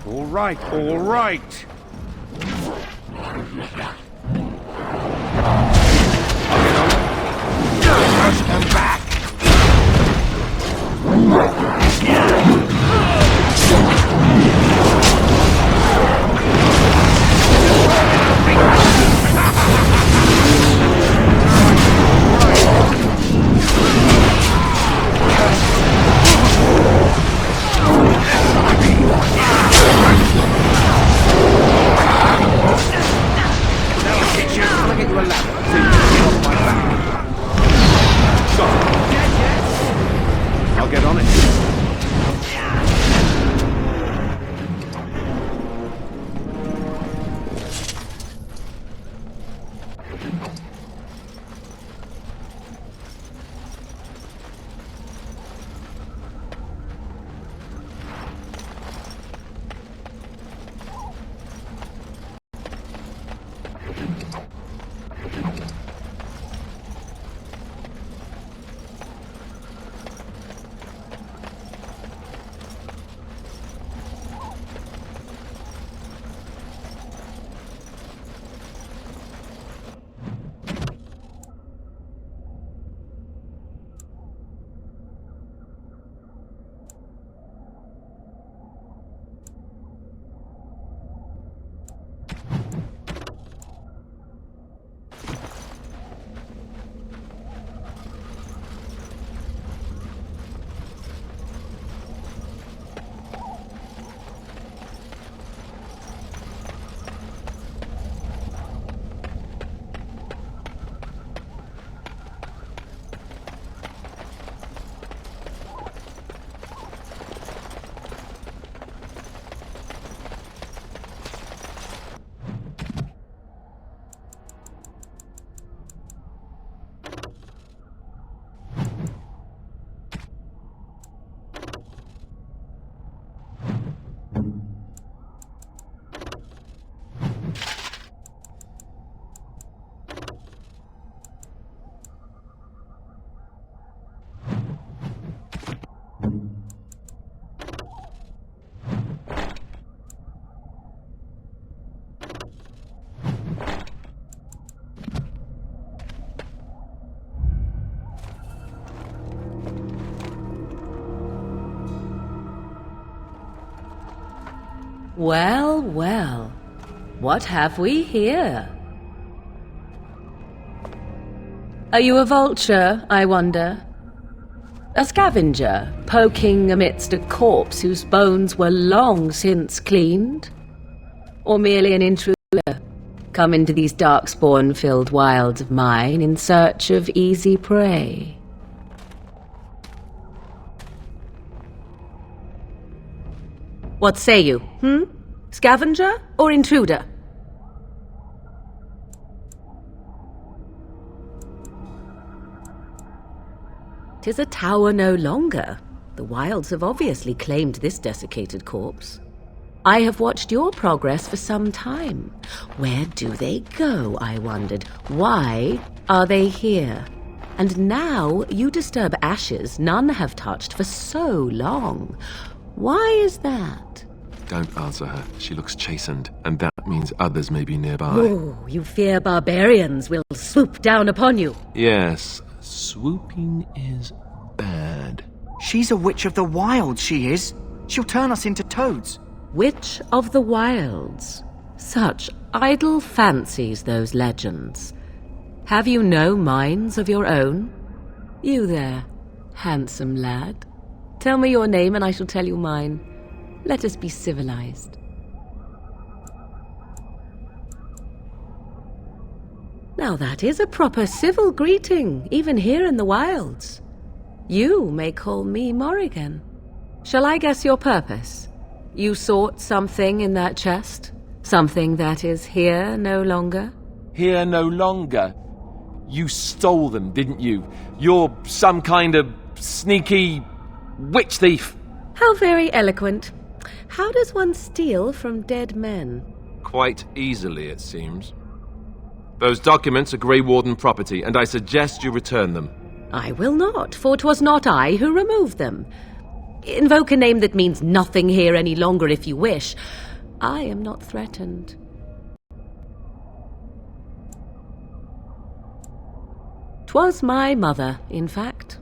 All right, all right. Push them back! Well, well. What have we here? Are you a vulture, I wonder? A scavenger, poking amidst a corpse whose bones were long since cleaned? Or merely an intruder, come into these darkspawn-filled wilds of mine in search of easy prey? What say you, Scavenger or intruder? "'Tis a tower no longer. The wilds have obviously claimed this desiccated corpse. I have watched your progress for some time. Where do they go, I wondered? Why are they here? And now you disturb ashes none have touched for so long. Why is that?" Don't answer her. She looks chastened, and that means others may be nearby. Oh, you fear barbarians will swoop down upon you. Yes, swooping is bad. She's a witch of the wilds, she is. She'll turn us into toads. Witch of the wilds. Such idle fancies, those legends. Have you no minds of your own? You there, handsome lad. Tell me your name and I shall tell you mine. Let us be civilized. Now that is a proper civil greeting, even here in the wilds. You may call me Morrigan. Shall I guess your purpose? You sought something in that chest? Something that is here no longer? Here no longer? You stole them, didn't you? You're some kind of sneaky witch thief. How very eloquent. How does one steal from dead men? Quite easily, it seems. Those documents are Grey Warden property, and I suggest you return them. I will not, for 'twas not I who removed them. Invoke a name that means nothing here any longer if you wish. I am not threatened. 'Twas my mother, in fact.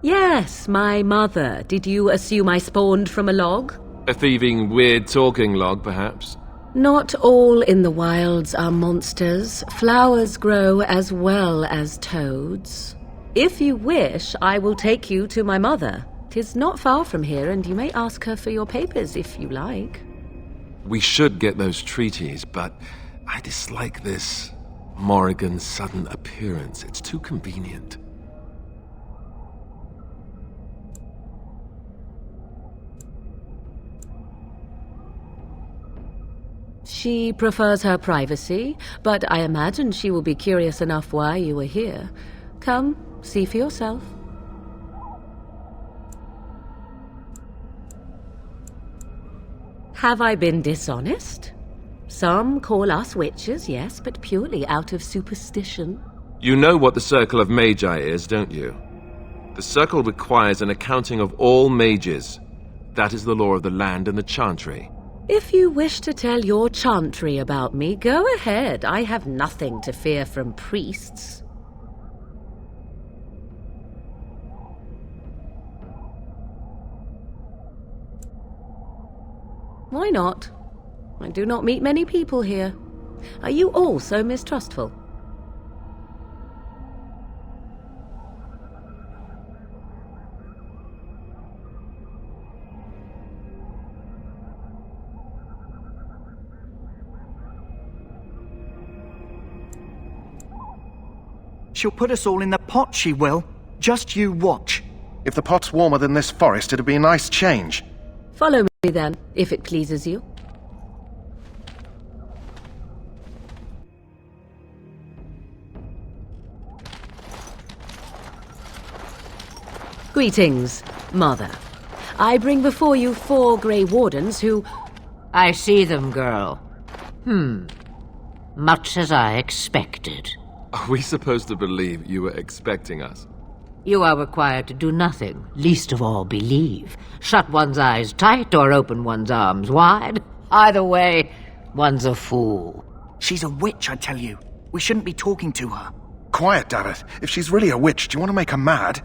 Yes, my mother. Did you assume I spawned from a log? A thieving, weird-talking log, perhaps? Not all in the wilds are monsters. Flowers grow as well as toads. If you wish, I will take you to my mother. 'Tis not far from here, and you may ask her for your papers if you like. We should get those treaties, but I dislike this Morrigan's sudden appearance. It's too convenient. She prefers her privacy, but I imagine she will be curious enough why you were here. Come, see for yourself. Have I been dishonest? Some call us witches, yes, but purely out of superstition. You know what the Circle of Magi is, don't you? The Circle requires an accounting of all mages. That is the law of the land and the Chantry. If you wish to tell your chantry about me, go ahead. I have nothing to fear from priests. Why not? I do not meet many people here. Are you all so mistrustful? She'll put us all in the pot, she will. Just you watch. If the pot's warmer than this forest, it'd be a nice change. Follow me then, if it pleases you. Greetings, Mother. I bring before you 4 Grey Wardens who... I see them, girl. Much as I expected. Are we supposed to believe you were expecting us? You are required to do nothing, least of all believe. Shut one's eyes tight or open one's arms wide. Either way, one's a fool. She's a witch, I tell you. We shouldn't be talking to her. Quiet, Davith. If she's really a witch, do you want to make her mad?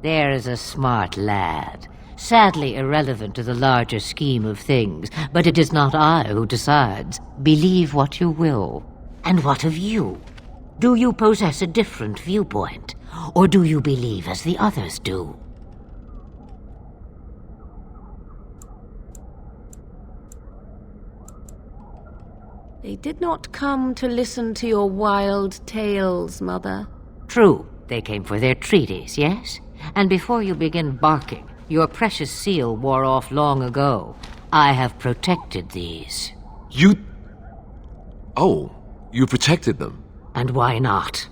There is a smart lad. Sadly irrelevant to the larger scheme of things, but it is not I who decides. Believe what you will. And what of you? Do you possess a different viewpoint? Or do you believe as the others do? They did not come to listen to your wild tales, Mother. True, they came for their treaties, yes? And before you begin barking, your precious seal wore off long ago. I have protected these. You... Oh, you protected them? And why not?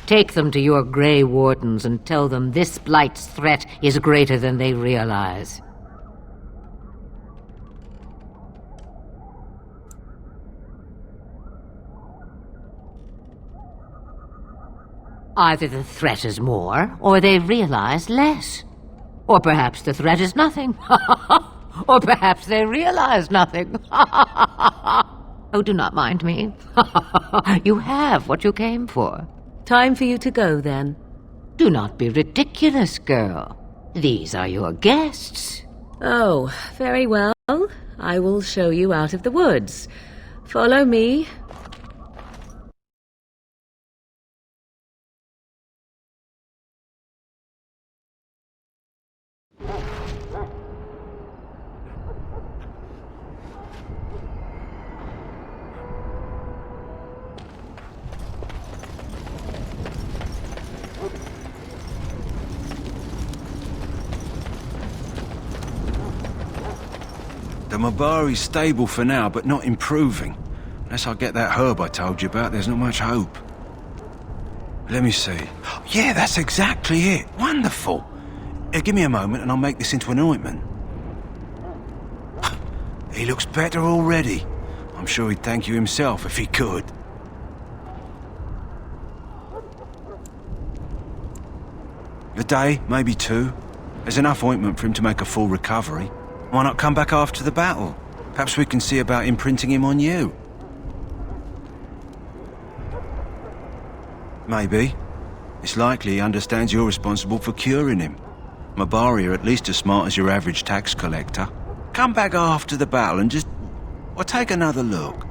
Take them to your Grey Wardens and tell them this Blight's threat is greater than they realize. Either the threat is more, or they realize less. Or perhaps the threat is nothing. Or perhaps they realize nothing. Oh, do not mind me. You have what you came for. Time for you to go, then. Do not be ridiculous, girl. These are your guests. Oh, very well. I will show you out of the woods. Follow me. The Mabari's stable for now, but not improving. Unless I get that herb I told you about, there's not much hope. Let me see. Yeah, that's exactly it. Wonderful. Give me a moment and I'll make this into an ointment. He looks better already. I'm sure he'd thank you himself if he could. A day, maybe two. There's enough ointment for him to make a full recovery. Why not come back after the battle? Perhaps we can see about imprinting him on you. Maybe. It's likely he understands you're responsible for curing him. Mabari are at least as smart as your average tax collector. Come back after the battle and just... or take another look.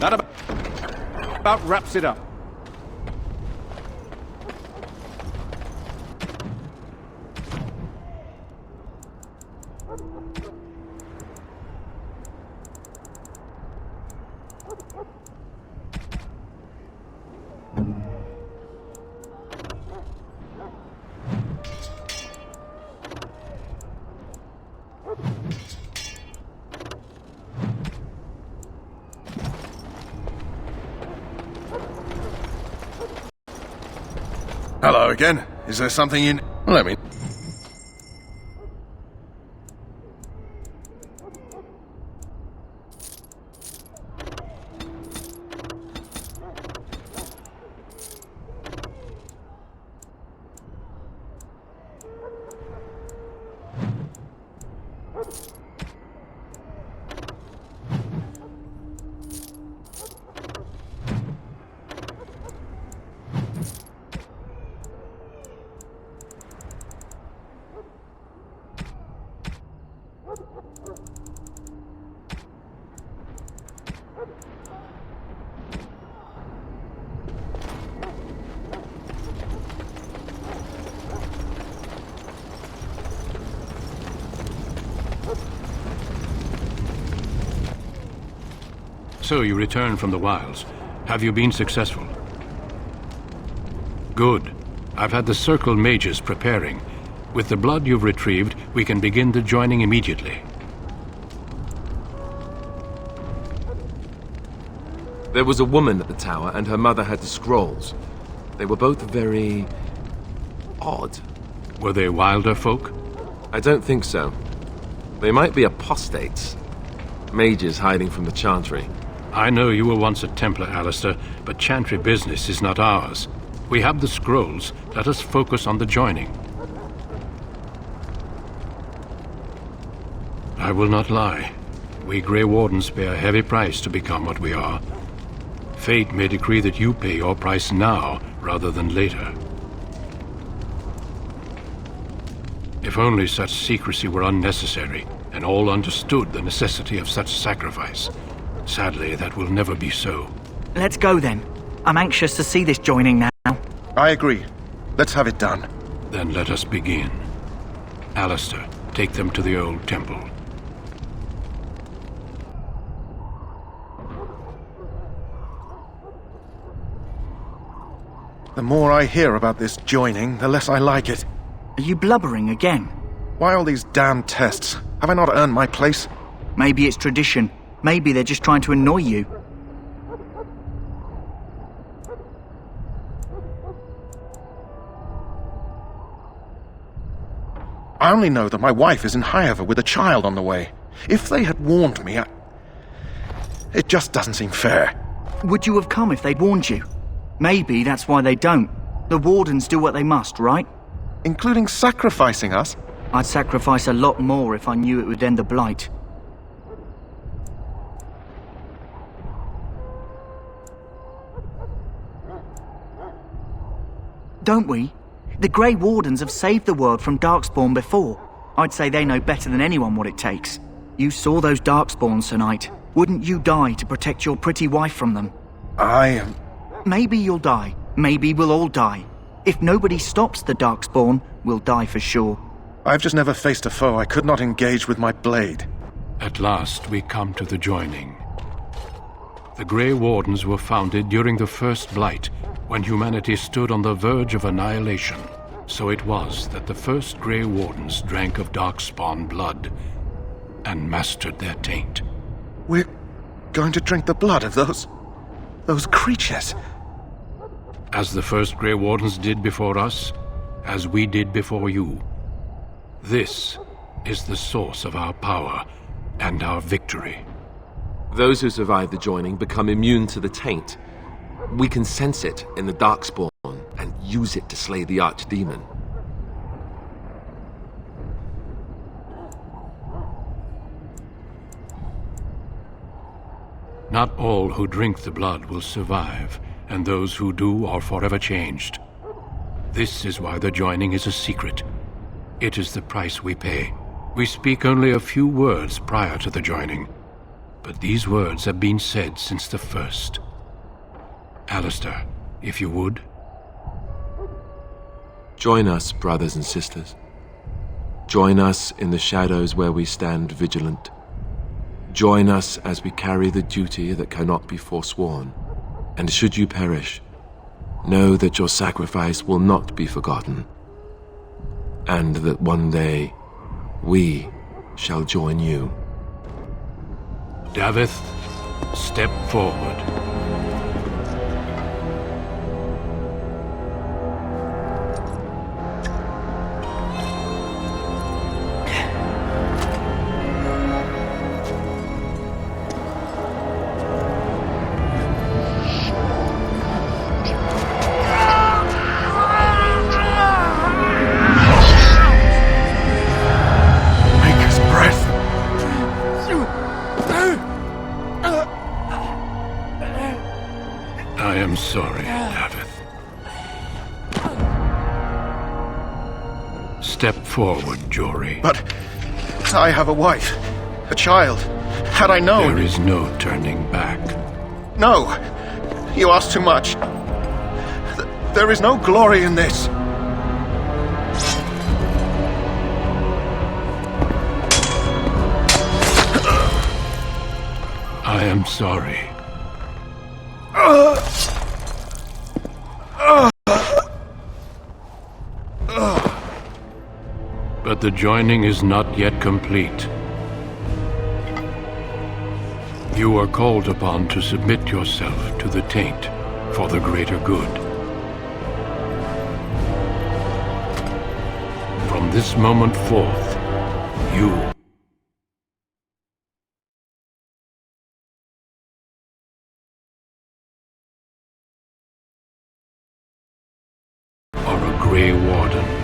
That about wraps it up. Hello again. Is there something in... Let me... So you return from the wilds. Have you been successful? Good. I've had the Circle mages preparing. With the blood you've retrieved, we can begin the joining immediately. There was a woman at the tower, and her mother had the scrolls. They were both very... odd. Were they wilder folk? I don't think so. They might be apostates. Mages hiding from the Chantry. I know you were once a Templar, Alistair, but Chantry business is not ours. We have the scrolls. Let us focus on the joining. I will not lie. We Grey Wardens pay a heavy price to become what we are. Fate may decree that you pay your price now, rather than later. If only such secrecy were unnecessary, and all understood the necessity of such sacrifice. Sadly, that will never be so. Let's go then. I'm anxious to see this joining now. I agree. Let's have it done. Then let us begin. Alistair, take them to the old temple. The more I hear about this joining, the less I like it. Are you blubbering again? Why all these damn tests? Have I not earned my place? Maybe it's tradition. Maybe they're just trying to annoy you. I only know that my wife is in Highever with a child on the way. If they had warned me, it just doesn't seem fair. Would you have come if they'd warned you? Maybe that's why they don't. The Wardens do what they must, right? Including sacrificing us? I'd sacrifice a lot more if I knew it would end the Blight. Don't we? The Grey Wardens have saved the world from Darkspawn before. I'd say they know better than anyone what it takes. You saw those Darkspawns tonight. Wouldn't you die to protect your pretty wife from them? Maybe you'll die. Maybe we'll all die. If nobody stops the Darkspawn, we'll die for sure. I've just never faced a foe I could not engage with my blade. At last we come to the joining. The Grey Wardens were founded during the First Blight, when humanity stood on the verge of annihilation. So it was that the first Grey Wardens drank of Darkspawn blood and mastered their taint. We're going to drink the blood of those creatures. As the first Grey Wardens did before us, as we did before you. This is the source of our power and our victory. Those who survive the joining become immune to the taint. We can sense it in the Darkspawn and use it to slay the Archdemon. Not all who drink the blood will survive, and those who do are forever changed. This is why the joining is a secret. It is the price we pay. We speak only a few words prior to the joining, but these words have been said since the first. Alistair, if you would. Join us, brothers and sisters. Join us in the shadows where we stand vigilant. Join us as we carry the duty that cannot be forsworn. And should you perish, know that your sacrifice will not be forgotten, and that one day we shall join you. Davith, step forward. I am sorry, Davith. Step forward, Jory. But I have a wife, a child. Had I known... There is no turning back. No! You ask too much. There is no glory in this. I am sorry. But the joining is not yet complete. You are called upon to submit yourself to the taint for the greater good. From this moment forth, you are a Grey Warden.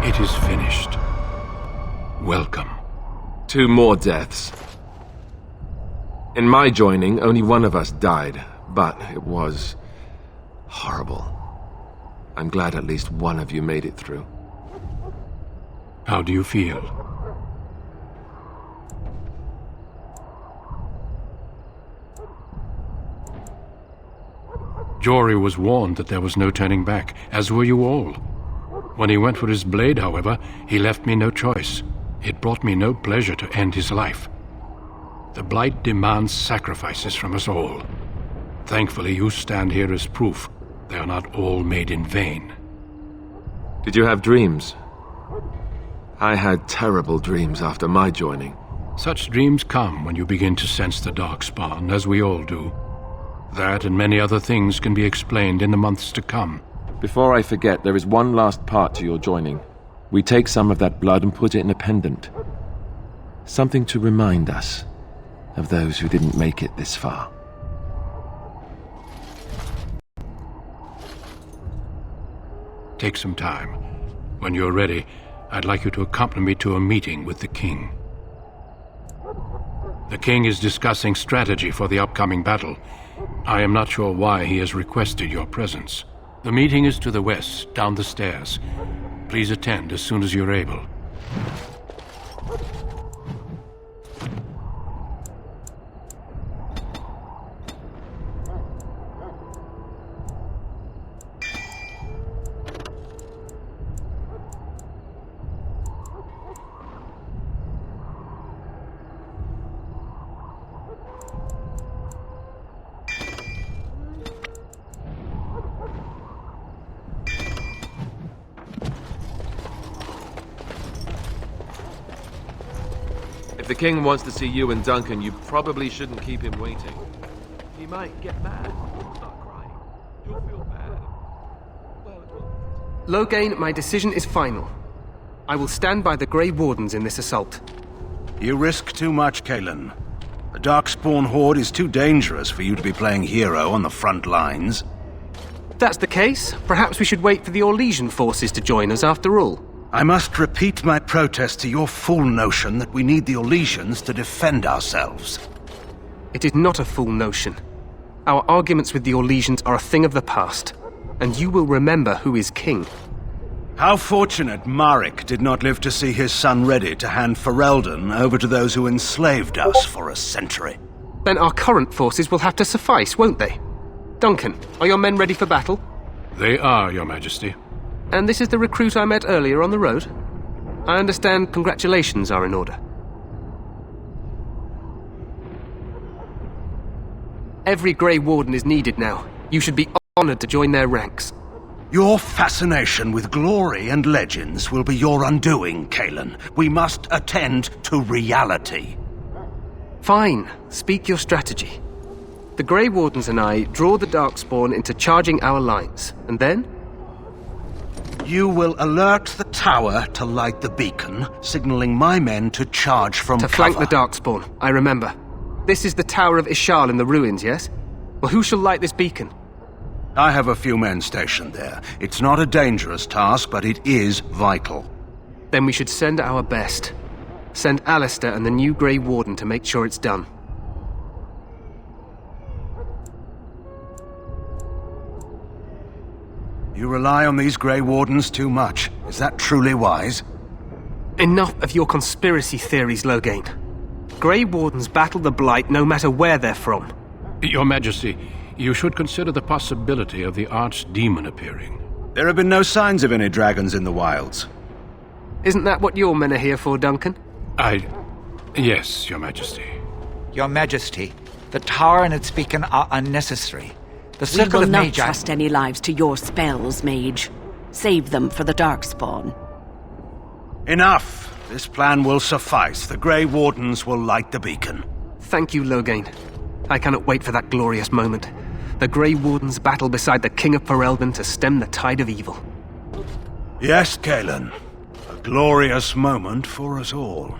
It is finished. Welcome. 2 more deaths. In my joining, only one of us died, but it was horrible. I'm glad at least one of you made it through. How do you feel? Jory was warned that there was no turning back, as were you all. When he went for his blade, however, he left me no choice. It brought me no pleasure to end his life. The Blight demands sacrifices from us all. Thankfully, you stand here as proof they are not all made in vain. Did you have dreams? I had terrible dreams after my joining. Such dreams come when you begin to sense the Darkspawn, as we all do. That and many other things can be explained in the months to come. Before I forget, there is one last part to your joining. We take some of that blood and put it in a pendant. Something to remind us of those who didn't make it this far. Take some time. When you're ready, I'd like you to accompany me to a meeting with the king. The king is discussing strategy for the upcoming battle. I am not sure why he has requested your presence. The meeting is to the west, down the stairs. Please attend as soon as you're able. If the king wants to see you and Duncan, you probably shouldn't keep him waiting. He might get mad. Start crying. You'll feel bad. Loghain, my decision is final. I will stand by the Grey Wardens in this assault. You risk too much, Cailan. The Darkspawn Horde is too dangerous for you to be playing hero on the front lines. If that's the case, perhaps we should wait for the Orlesian forces to join us after all. I must repeat my protest to your fool notion that we need the Orlesians to defend ourselves. It is not a fool notion. Our arguments with the Orlesians are a thing of the past, and you will remember who is king. How fortunate Marek did not live to see his son ready to hand Ferelden over to those who enslaved us for a century. Then our current forces will have to suffice, won't they? Duncan, are your men ready for battle? They are, Your Majesty. And this is the recruit I met earlier on the road? I understand congratulations are in order. Every Grey Warden is needed now. You should be honored to join their ranks. Your fascination with glory and legends will be your undoing, Cailan. We must attend to reality. Fine. Speak your strategy. The Grey Wardens and I draw the Darkspawn into charging our lines, and then? You will alert the tower to light the beacon, signaling my men to charge from cover. To flank the Darkspawn, I remember. This is the Tower of Ishal in the ruins, yes? Well, who shall light this beacon? I have a few men stationed there. It's not a dangerous task, but it is vital. Then we should send our best. Send Alistair and the new Grey Warden to make sure it's done. You rely on these Grey Wardens too much. Is that truly wise? Enough of your conspiracy theories, Loghain. Grey Wardens battle the Blight no matter where they're from. Your Majesty, you should consider the possibility of the Archdemon appearing. There have been no signs of any dragons in the wilds. Isn't that what your men are here for, Duncan? Yes, Your Majesty. Your Majesty, the tower and its beacon are unnecessary. The We Circle will of not Magi... trust any lives to your spells, Mage. Save them for the Darkspawn. Enough! This plan will suffice. The Grey Wardens will light the beacon. Thank you, Loghain. I cannot wait for that glorious moment. The Grey Wardens battle beside the King of Ferelden to stem the tide of evil. Yes, Cailan. A glorious moment for us all.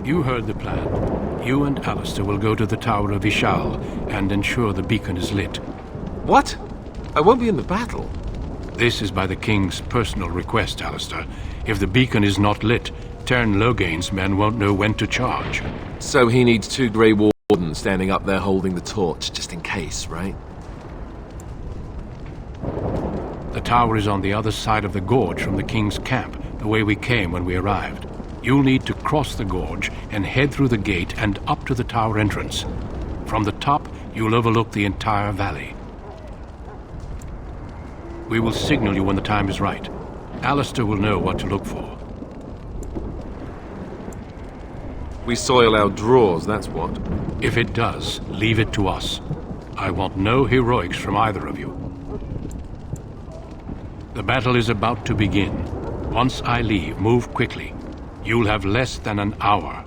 You heard the plan. You and Alistair will go to the Tower of Ishal and ensure the beacon is lit. What? I won't be in the battle. This is by the King's personal request, Alistair. If the beacon is not lit, Tern Logain's men won't know when to charge. So he needs 2 Grey Wardens standing up there holding the torch, just in case, right? The tower is on the other side of the gorge from the King's camp, the way we came when we arrived. You'll need to cross the gorge and head through the gate and up to the tower entrance. From the top, you'll overlook the entire valley. We will signal you when the time is right. Alistair will know what to look for. We soil our drawers, that's what. If it does, leave it to us. I want no heroics from either of you. The battle is about to begin. Once I leave, move quickly. You'll have less than an hour.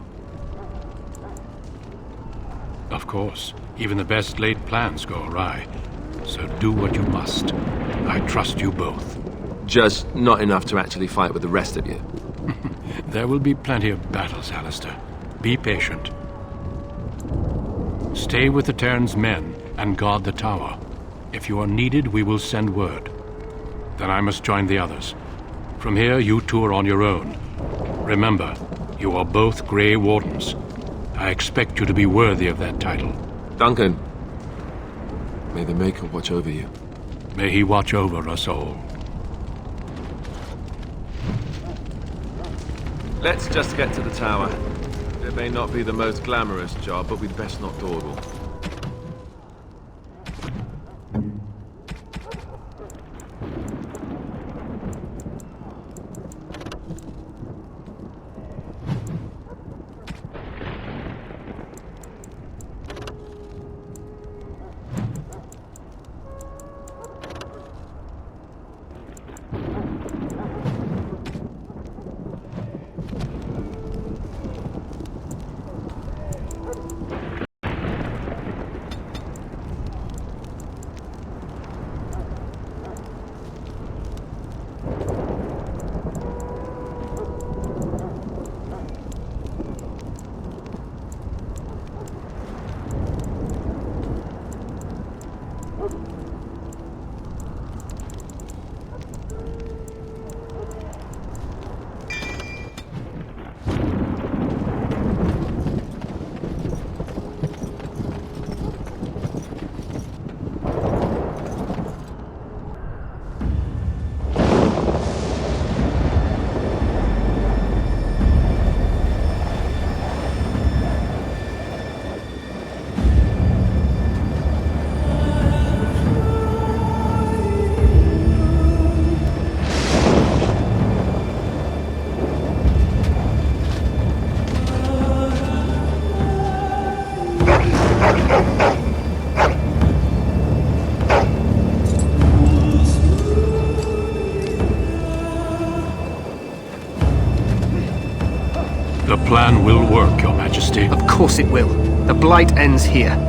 Of course, even the best laid plans go awry. So do what you must. I trust you both. Just not enough to actually fight with the rest of you. There will be plenty of battles, Alistair. Be patient. Stay with the Terran's men and guard the tower. If you are needed, we will send word. Then I must join the others. From here, you two are on your own. Remember, you are both Grey Wardens. I expect you to be worthy of that title. Duncan, may the Maker watch over you. May he watch over us all. Let's just get to the tower. It may not be the most glamorous job, but we'd best not dawdle. The plan will work, Your Majesty. Of course it will. The Blight ends here.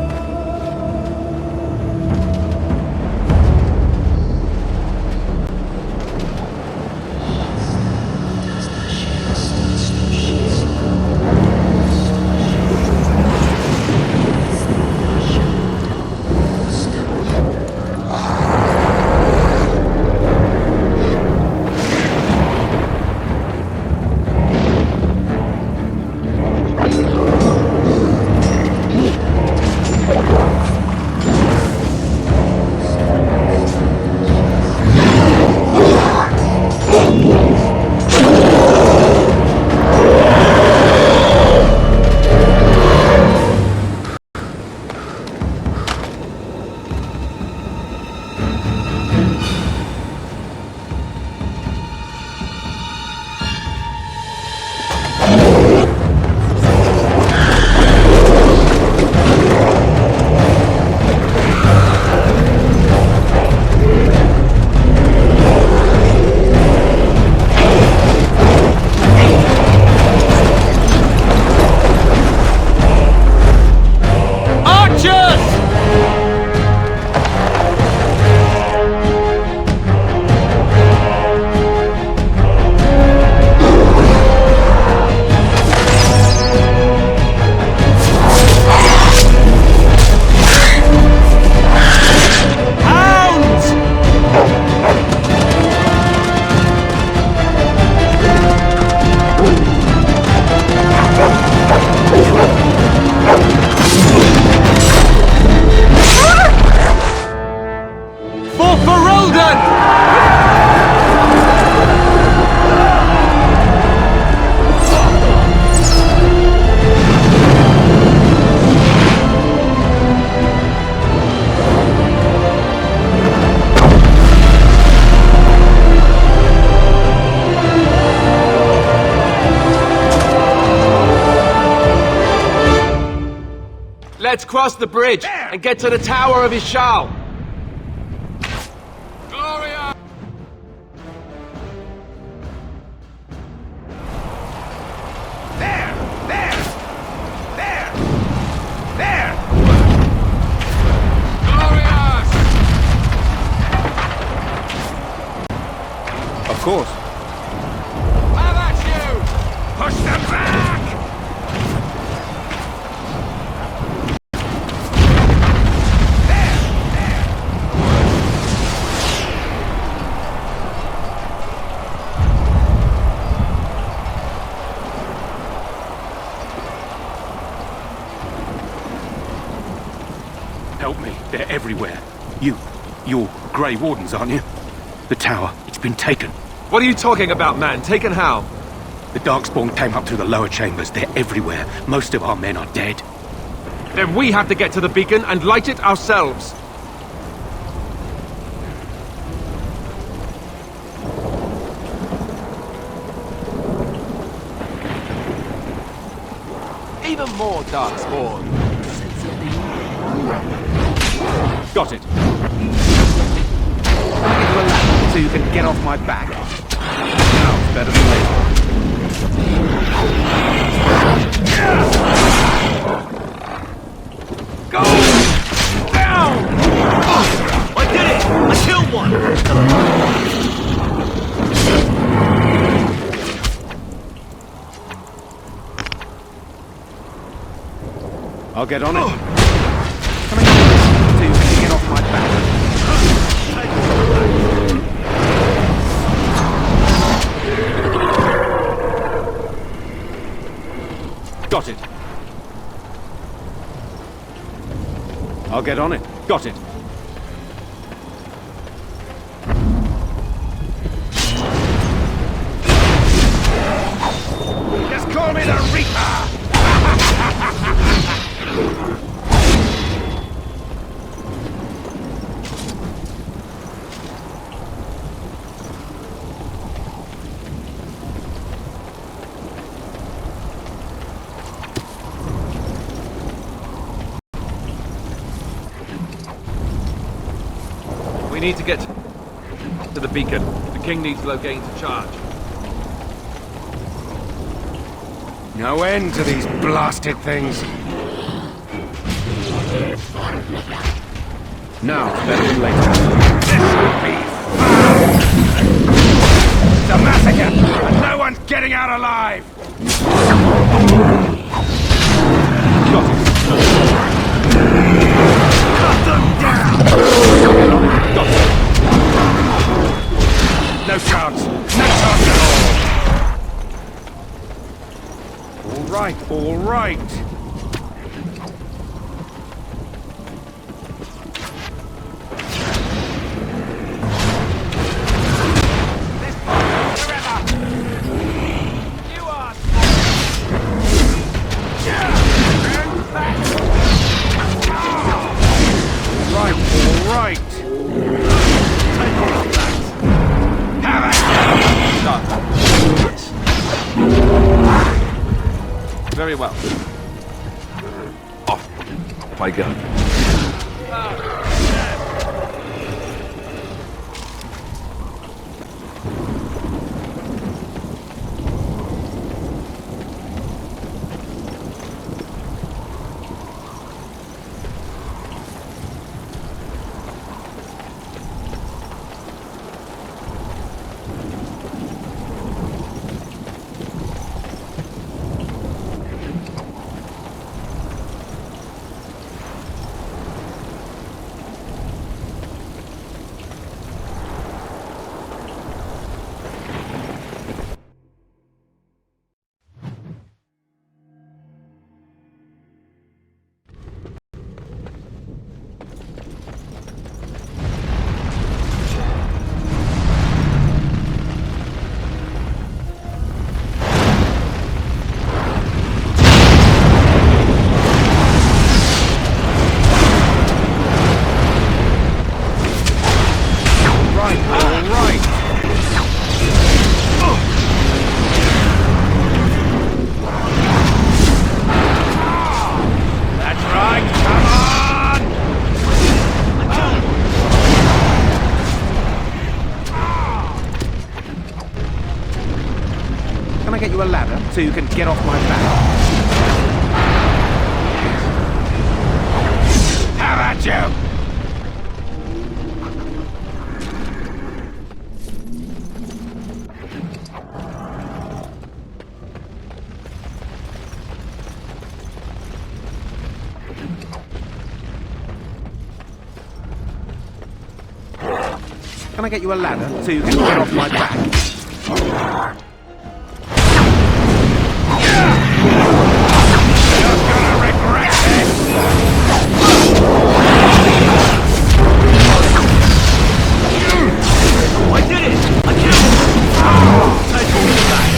Let's cross the bridge and get to the Tower of Ishal. Gloria! Of course. How about you? Push them back! Help me. They're everywhere. You're Grey Wardens, aren't you? The tower, it's been taken. What are you talking about, man? Taken how? The Darkspawn came up through the lower chambers. They're everywhere. Most of our men are dead. Then we have to get to the beacon and light it ourselves. Even more Darkspawn. Got it. So you can get off my back. Now it's better than later. Go! Down! I did it! I killed one! I'll get on it. Come here, so you can get off my back. Got it. I'll get on it. Got it. Just call me the Reaper! We need to get to the beacon. The king needs Loghain to charge. No end to these blasted things. Now it's better than later. This will be fun! It's a massacre, and no one's getting out alive! Cut them down! No chance! No chance at all! All right, all right! Very well. Off I go. That's right! get you a ladder so you can get off my back? How about you? Can I get you a ladder so you can get off my back? You're gonna regret this! I did it! I killed him! Take all of that!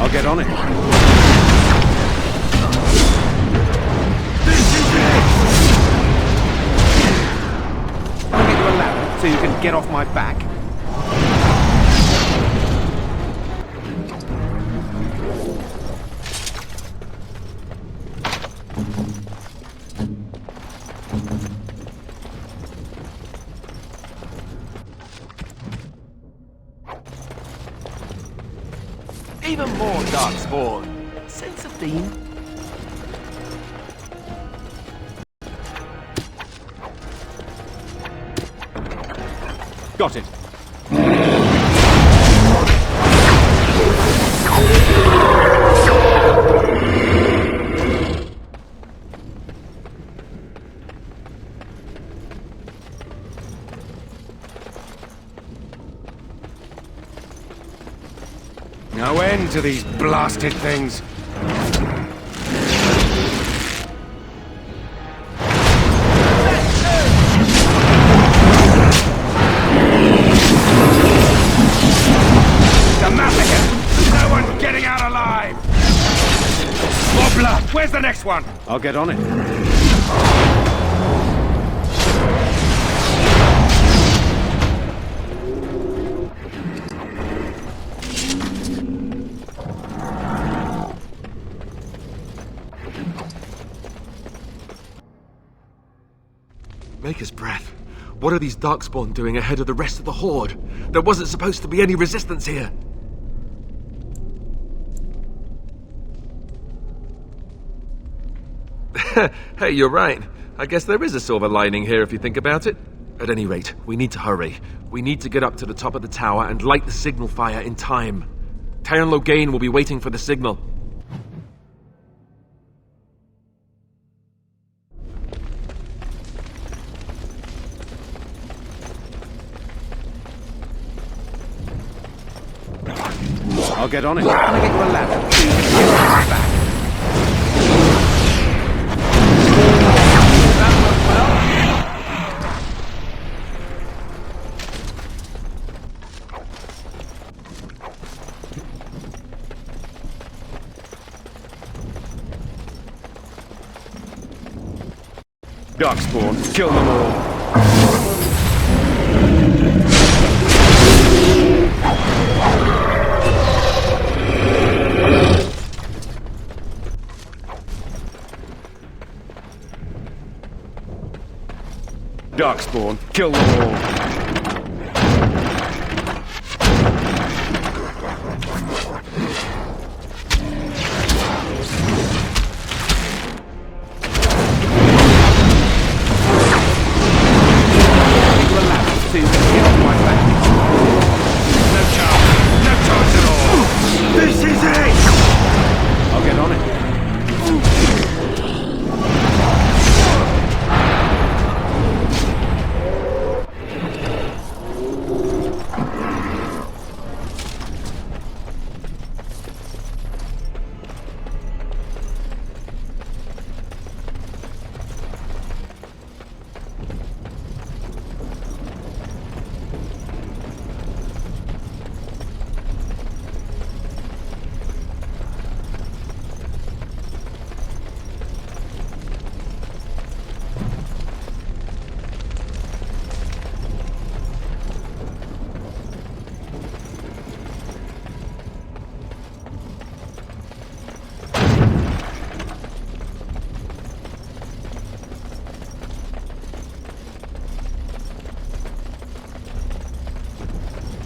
I'll get on it. This is it! Can I get you a ladder so you can get off my back? Even more darkspawn. Sense of theme. Got it. No end to these blasted things. Where's the next one? I'll get on it. Maker's breath. What are these darkspawn doing ahead of the rest of the Horde? There wasn't supposed to be any resistance here. Hey, you're right. I guess there is a silver lining here if you think about it. At any rate, we need to hurry. We need to get up to the top of the tower and light the signal fire in time. Taron Loghain will be waiting for the signal. I'll get on it. Can I get you a ladder? So you can get on my back. Darkspawn, kill them all. Darkspawn, kill them all.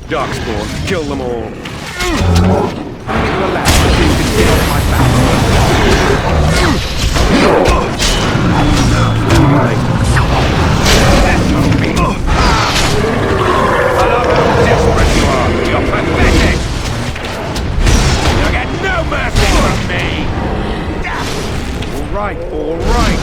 Darkspawn, kill them all. I'll get you a ladder. my back. I love how desperate you are. You're pathetic. You'll get no mercy from me. All right.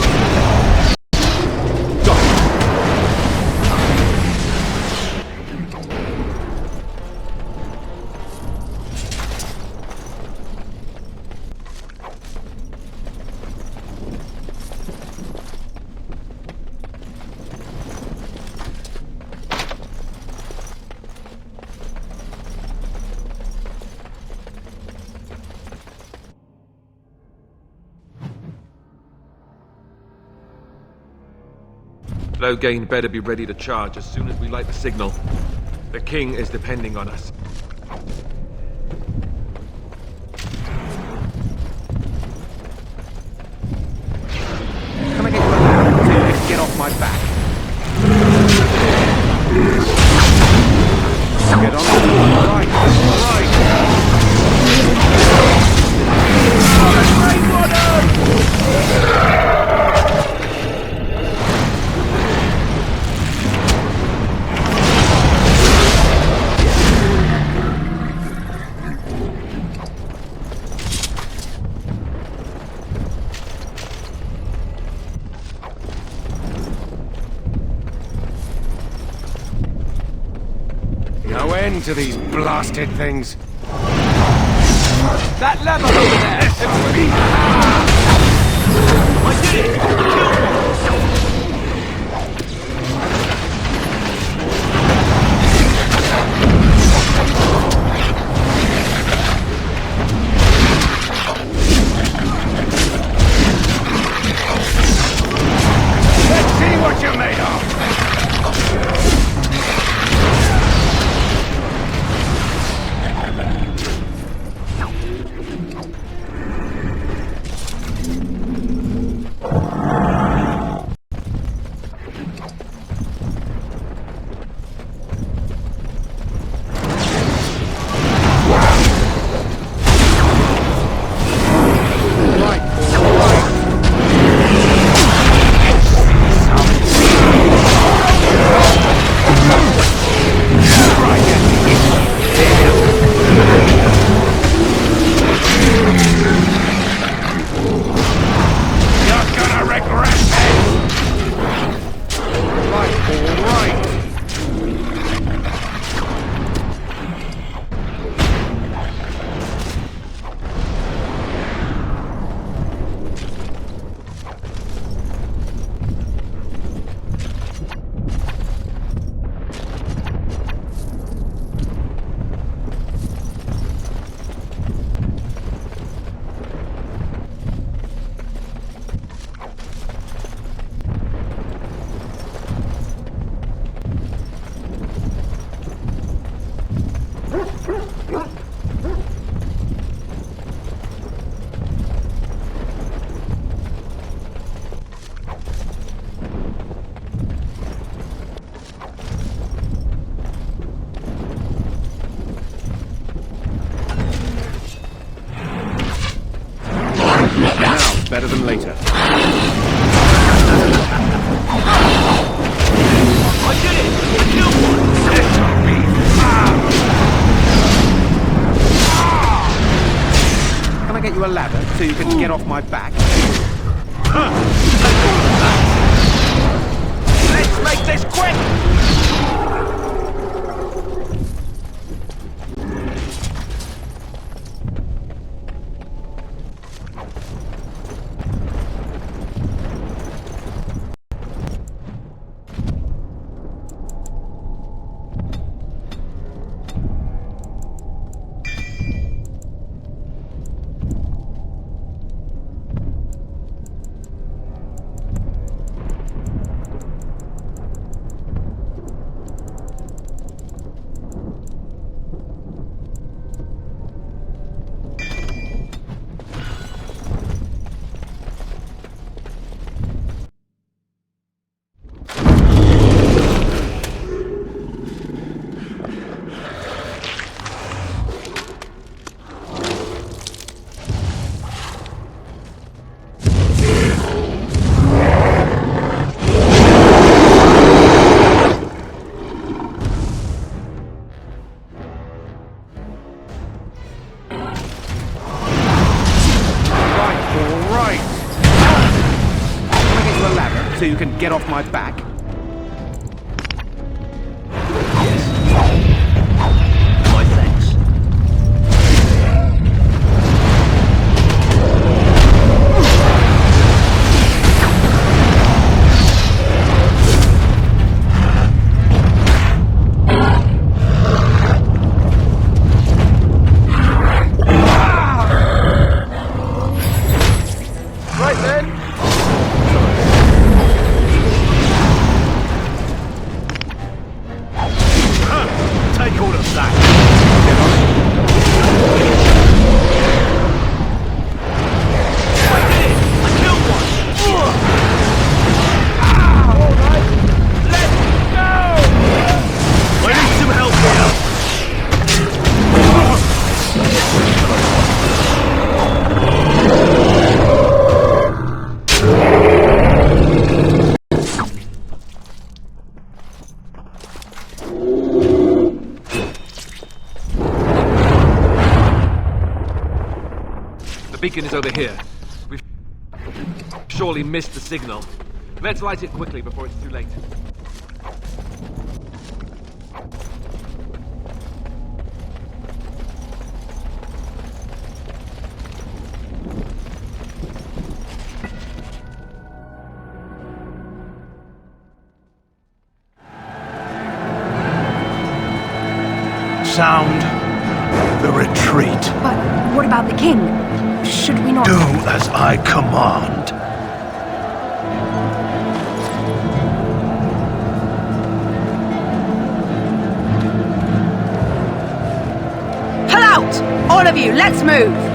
Loghain better be ready to charge as soon as we light the signal. The king is depending on us. Can I get you a ladder so you can get off my back? Get on. Right. No end to these blasted things. That lever over there! I did it! Let's see what you're made of! Better than later. I did it! I killed one! This will be Can I get you a ladder so you can get off my back? Let's make this quick! so you can get off my back? My thanks. Right then. Take all of that. I killed one. All right. Let's go. I need some help The beacon is over here. We've surely missed the signal. Let's light it quickly before it's too late. Sound the retreat. But what about the king? Should we not... Do as I command. Pull out! All of you, let's move!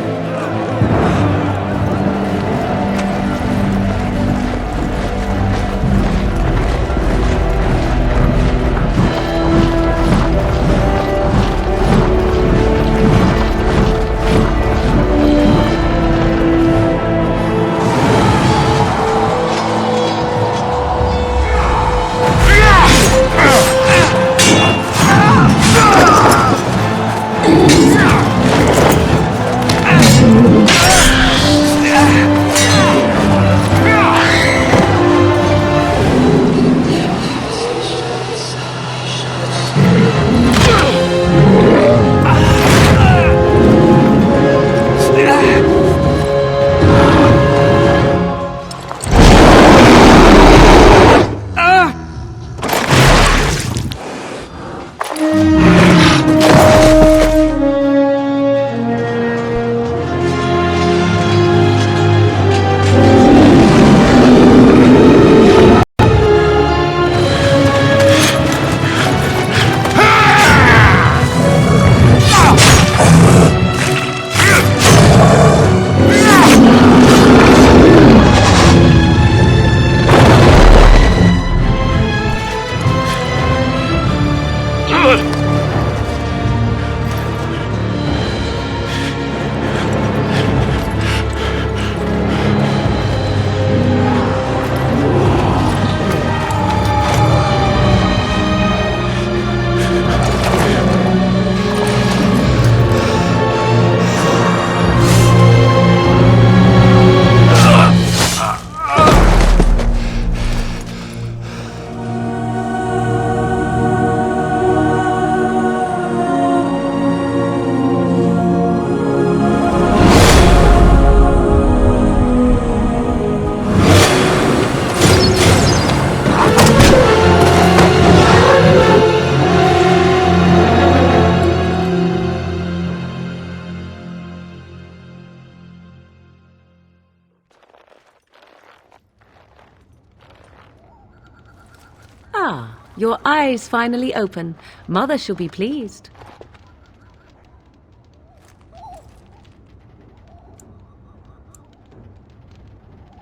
Ah, your eyes finally open. Mother shall be pleased.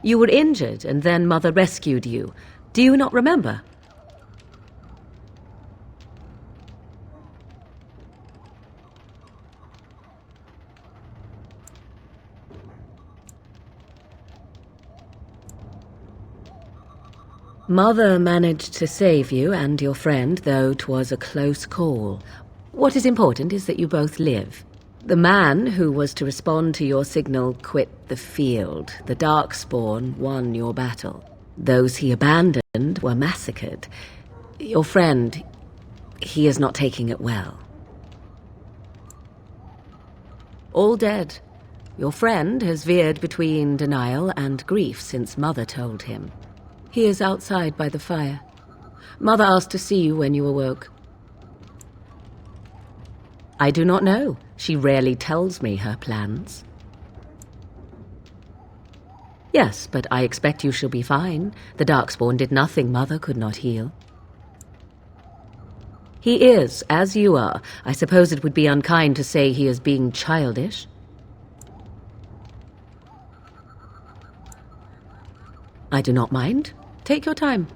You were injured, and then Mother rescued you. Do you not remember? Mother managed to save you and your friend, though 'twas a close call. What is important is that you both live. The man who was to respond to your signal quit the field. The Darkspawn won your battle. Those he abandoned were massacred. Your friend, he is not taking it well. All dead. Your friend has veered between denial and grief since Mother told him. He is outside by the fire. Mother asked to see you when you awoke. I do not know. She rarely tells me her plans. Yes, but I expect you shall be fine. The Darkspawn did nothing Mother could not heal. He is, as you are. I suppose it would be unkind to say he is being childish. I do not mind. Take your time.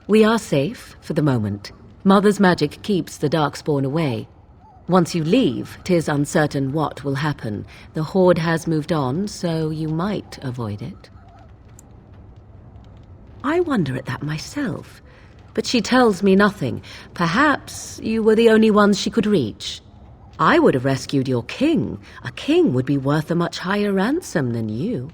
We are safe for the moment. Mother's magic keeps the Darkspawn away. Once you leave, 'tis uncertain what will happen. The Horde has moved on, so you might avoid it. I wonder at that myself, but she tells me nothing. Perhaps you were the only ones she could reach. I would have rescued your king. A king would be worth a much higher ransom than you.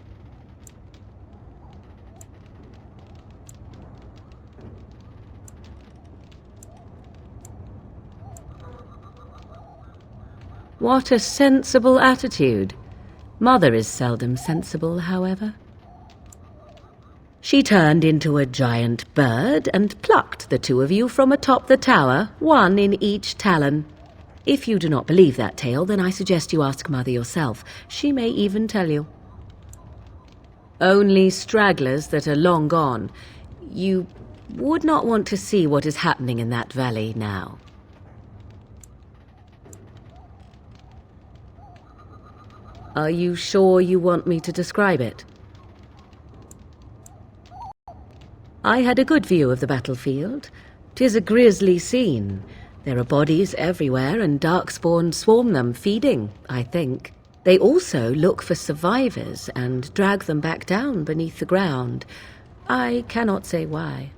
What a sensible attitude. Mother is seldom sensible, however. She turned into a giant bird and plucked the two of you from atop the tower, one in each talon. If you do not believe that tale, then I suggest you ask Mother yourself. She may even tell you. Only stragglers that are long gone. You would not want to see what is happening in that valley now. Are you sure you want me to describe it? I had a good view of the battlefield. 'Tis a grisly scene. There are bodies everywhere, and Darkspawn swarm them, feeding, I think. They also look for survivors and drag them back down beneath the ground. I cannot say why.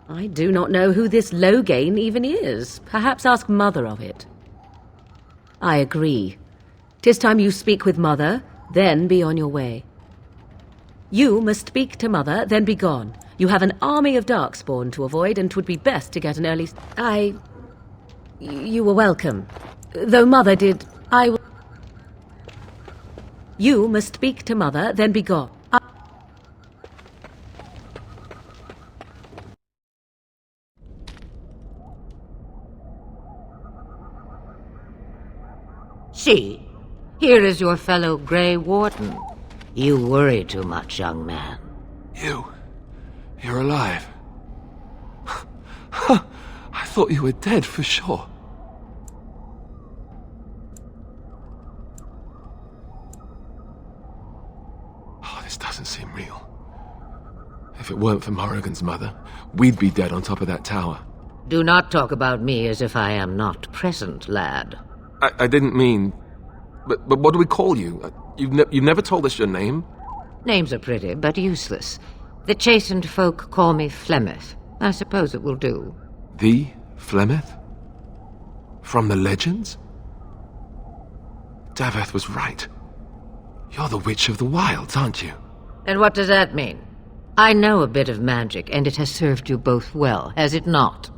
I do not know who this Loghain even is. Perhaps ask Mother of it. I agree. 'Tis time you speak with Mother, then be on your way. You must speak to Mother, then be gone. You have an army of Darkspawn to avoid, and 'twould be best to get an early... You were welcome. Though Mother did... You must speak to Mother, then be gone. See, here is your fellow Grey Warden. You worry too much, young man. You're alive. I thought you were dead for sure. Oh, this doesn't seem real. If it weren't for Morrigan's mother, we'd be dead on top of that tower. Do not talk about me as if I am not present, lad. I didn't mean... But what do we call you? You've never told us your name? Names are pretty, but useless. The chastened folk call me Flemeth. I suppose it will do. The Flemeth? From the legends? Daveth was right. You're the Witch of the Wilds, aren't you? And what does that mean? I know a bit of magic, and it has served you both well, has it not?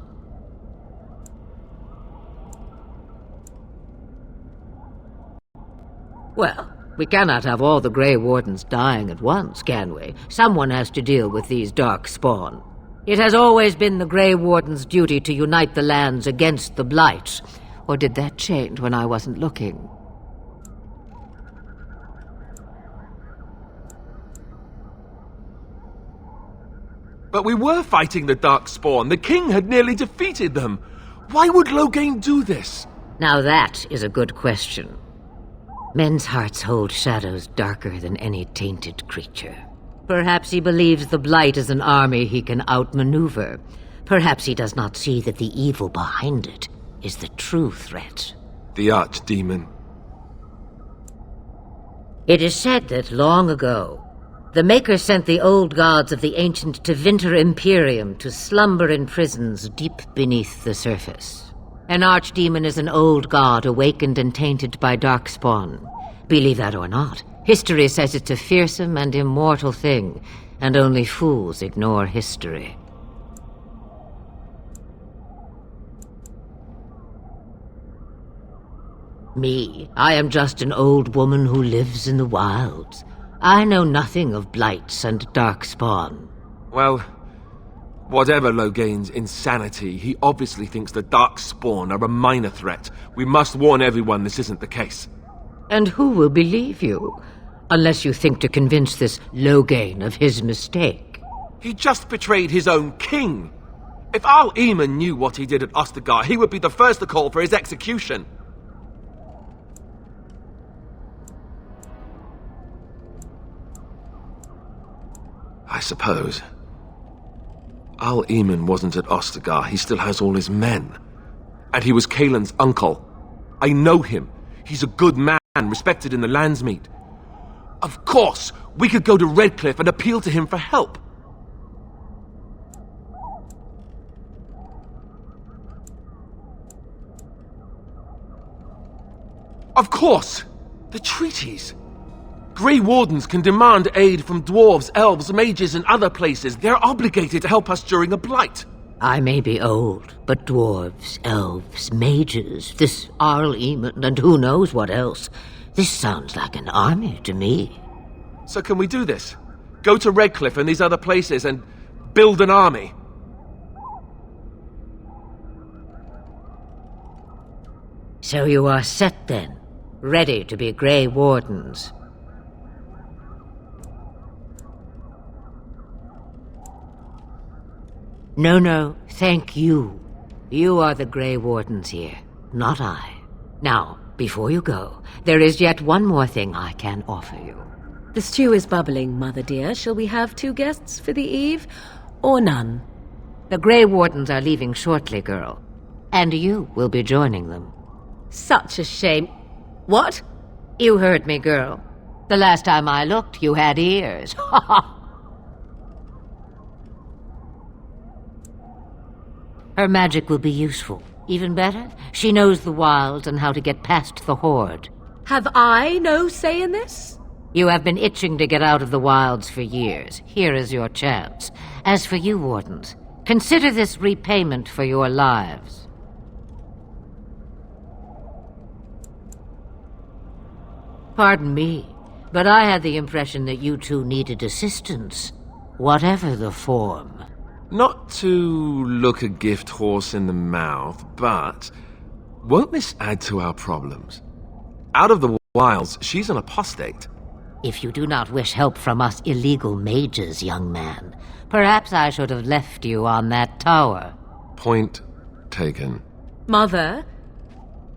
Well, we cannot have all the Grey Wardens dying at once, can we? Someone has to deal with these Darkspawn. It has always been the Grey Warden's duty to unite the lands against the Blight. Or did that change when I wasn't looking? But we were fighting the Darkspawn. The king had nearly defeated them. Why would Loghain do this? Now that is a good question. Men's hearts hold shadows darker than any tainted creature. Perhaps he believes the Blight is an army he can outmaneuver. Perhaps he does not see that the evil behind it is the true threat. The Archdemon. It is said that long ago, the Maker sent the old gods of the ancient Tevinter Imperium to slumber in prisons deep beneath the surface. An archdemon is an old god awakened and tainted by darkspawn. Believe that or not, history says it's a fearsome and immortal thing, and only fools ignore history. Me, I am just an old woman who lives in the wilds. I know nothing of blights and darkspawn. Well, whatever Loghain's insanity, he obviously thinks the Darkspawn are a minor threat. We must warn everyone this isn't the case. And who will believe you? Unless you think to convince this Loghain of his mistake. He just betrayed his own king. If Al-Eamon knew what he did at Ostagar, he would be the first to call for his execution. I suppose. Al-Eamon wasn't at Ostagar. He still has all his men. And he was Kaelin's uncle. I know him. He's a good man, respected in the Landsmeet. Of course, we could go to Redcliffe and appeal to him for help. Of course! The treaties! Grey Wardens can demand aid from dwarves, elves, mages, and other places. They're obligated to help us during a blight. I may be old, but dwarves, elves, mages, this Al-Eamon, and who knows what else. This sounds like an army to me. So can we do this? Go to Redcliffe and these other places and build an army? So you are set then, ready to be Grey Wardens. No, thank you. You are the Grey Wardens here, not I. Now, before you go, there is yet one more thing I can offer you. The stew is bubbling, Mother dear. Shall we have 2 guests for the eve, or none? The Grey Wardens are leaving shortly, girl. And you will be joining them. Such a shame. What? You heard me, girl. The last time I looked, you had ears. Ha ha! Her magic will be useful. Even better, she knows the wilds and how to get past the Horde. Have I no say in this? You have been itching to get out of the wilds for years. Here is your chance. As for you, Wardens, consider this repayment for your lives. Pardon me, but I had the impression that you two needed assistance, whatever the form. Not to look a gift horse in the mouth, but won't this add to our problems? Out of the wilds, she's an apostate. If you do not wish help from us illegal mages, young man, perhaps I should have left you on that tower. Point taken. Mother,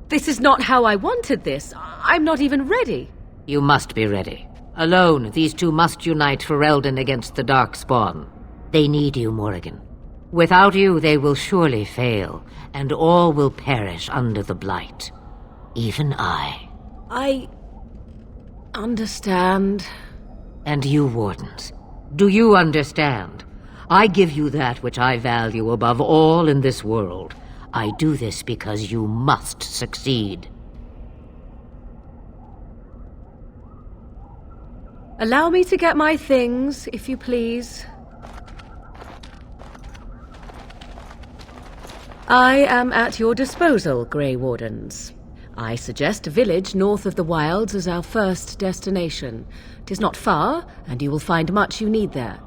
this is not how I wanted this. I'm not even ready. You must be ready. Alone, these two must unite for Eldon against the Darkspawn. They need you, Morrigan. Without you, they will surely fail, and all will perish under the Blight. Even I. I understand. And you, Wardens, do you understand? I give you that which I value above all in this world. I do this because you must succeed. Allow me to get my things, if you please. I am at your disposal, Grey Wardens. I suggest a village north of the wilds as our first destination. 'Tis not far, and you will find much you need there.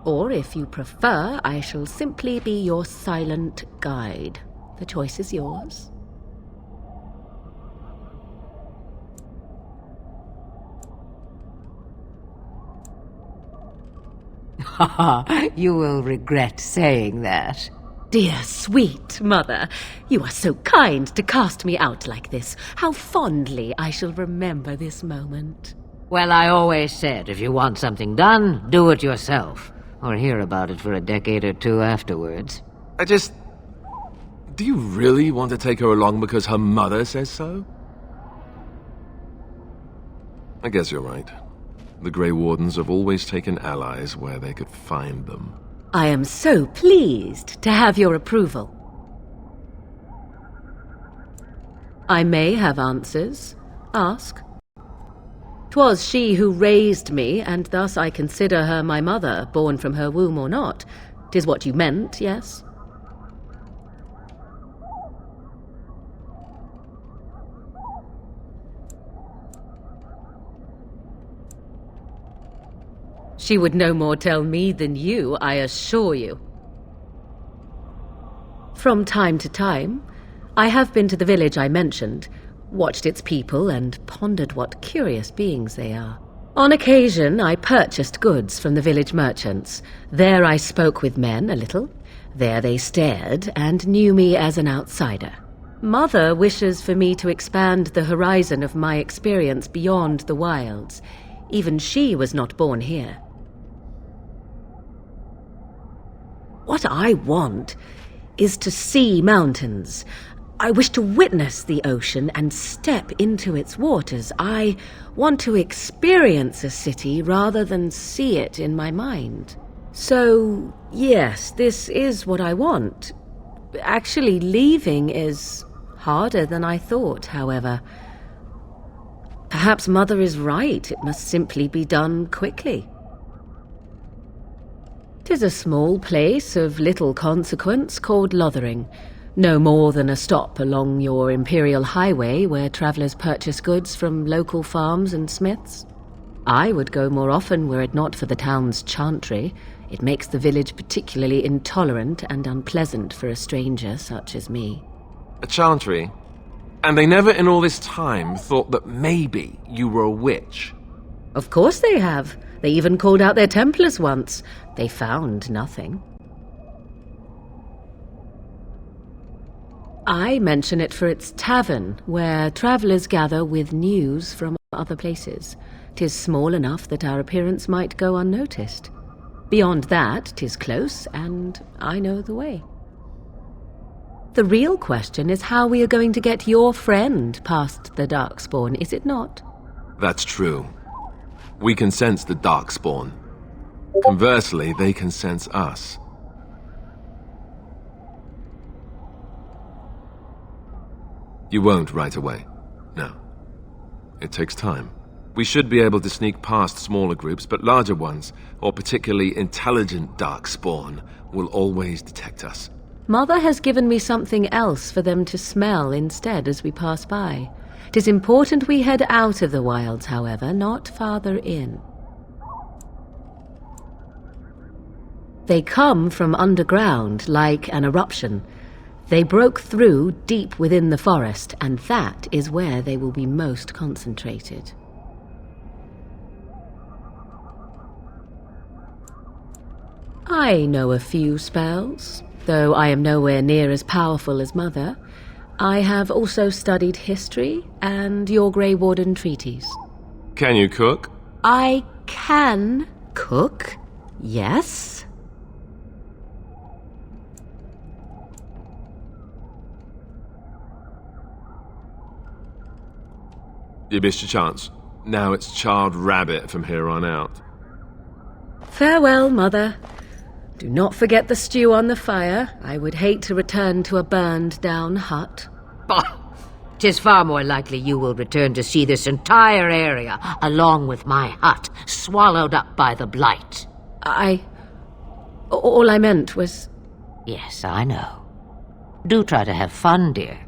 Or, if you prefer, I shall simply be your silent guide. The choice is yours. Haha, you will regret saying that. Dear, sweet mother, you are so kind to cast me out like this. How fondly I shall remember this moment. Well, I always said, if you want something done, do it yourself. Or hear about it for a decade or two afterwards. Do you really want to take her along because her mother says so? I guess you're right. The Grey Wardens have always taken allies where they could find them. I am so pleased to have your approval. I may have answers. Ask. 'Twas she who raised me, and thus I consider her my mother, born from her womb or not. 'Tis what you meant, yes? She would no more tell me than you, I assure you. From time to time, I have been to the village I mentioned, watched its people, and pondered what curious beings they are. On occasion, I purchased goods from the village merchants. There I spoke with men a little. There they stared and knew me as an outsider. Mother wishes for me to expand the horizon of my experience beyond the wilds. Even she was not born here. What I want is to see mountains. I wish to witness the ocean and step into its waters. I want to experience a city rather than see it in my mind. So, yes, this is what I want. Actually, leaving is harder than I thought, however. Perhaps Mother is right. It must simply be done quickly. 'Tis a small place of little consequence called Lothering. No more than a stop along your imperial highway where travellers purchase goods from local farms and smiths. I would go more often were it not for the town's chantry. It makes the village particularly intolerant and unpleasant for a stranger such as me. A chantry? And they never in all this time thought that maybe you were a witch? Of course they have. They even called out their Templars once. They found nothing. I mention it for its tavern, where travellers gather with news from other places. 'Tis small enough that our appearance might go unnoticed. Beyond that, 'tis close, and I know the way. The real question is how we are going to get your friend past the Darkspawn, is it not? That's true. We can sense the Darkspawn. Conversely, they can sense us. You won't right away. No. It takes time. We should be able to sneak past smaller groups, but larger ones, or particularly intelligent Darkspawn, will always detect us. Mother has given me something else for them to smell instead as we pass by. 'Tis important we head out of the wilds, however, not farther in. They come from underground, like an eruption. They broke through deep within the forest, and that is where they will be most concentrated. I know a few spells, though I am nowhere near as powerful as Mother. I have also studied history and your Grey Warden treaties. Can you cook? I can cook, yes. You missed your chance. Now it's charred rabbit from here on out. Farewell, Mother. Do not forget the stew on the fire. I would hate to return to a burned-down hut. Bah! 'Tis far more likely you will return to see this entire area, along with my hut, swallowed up by the blight. All I meant was... Yes, I know. Do try to have fun, dear.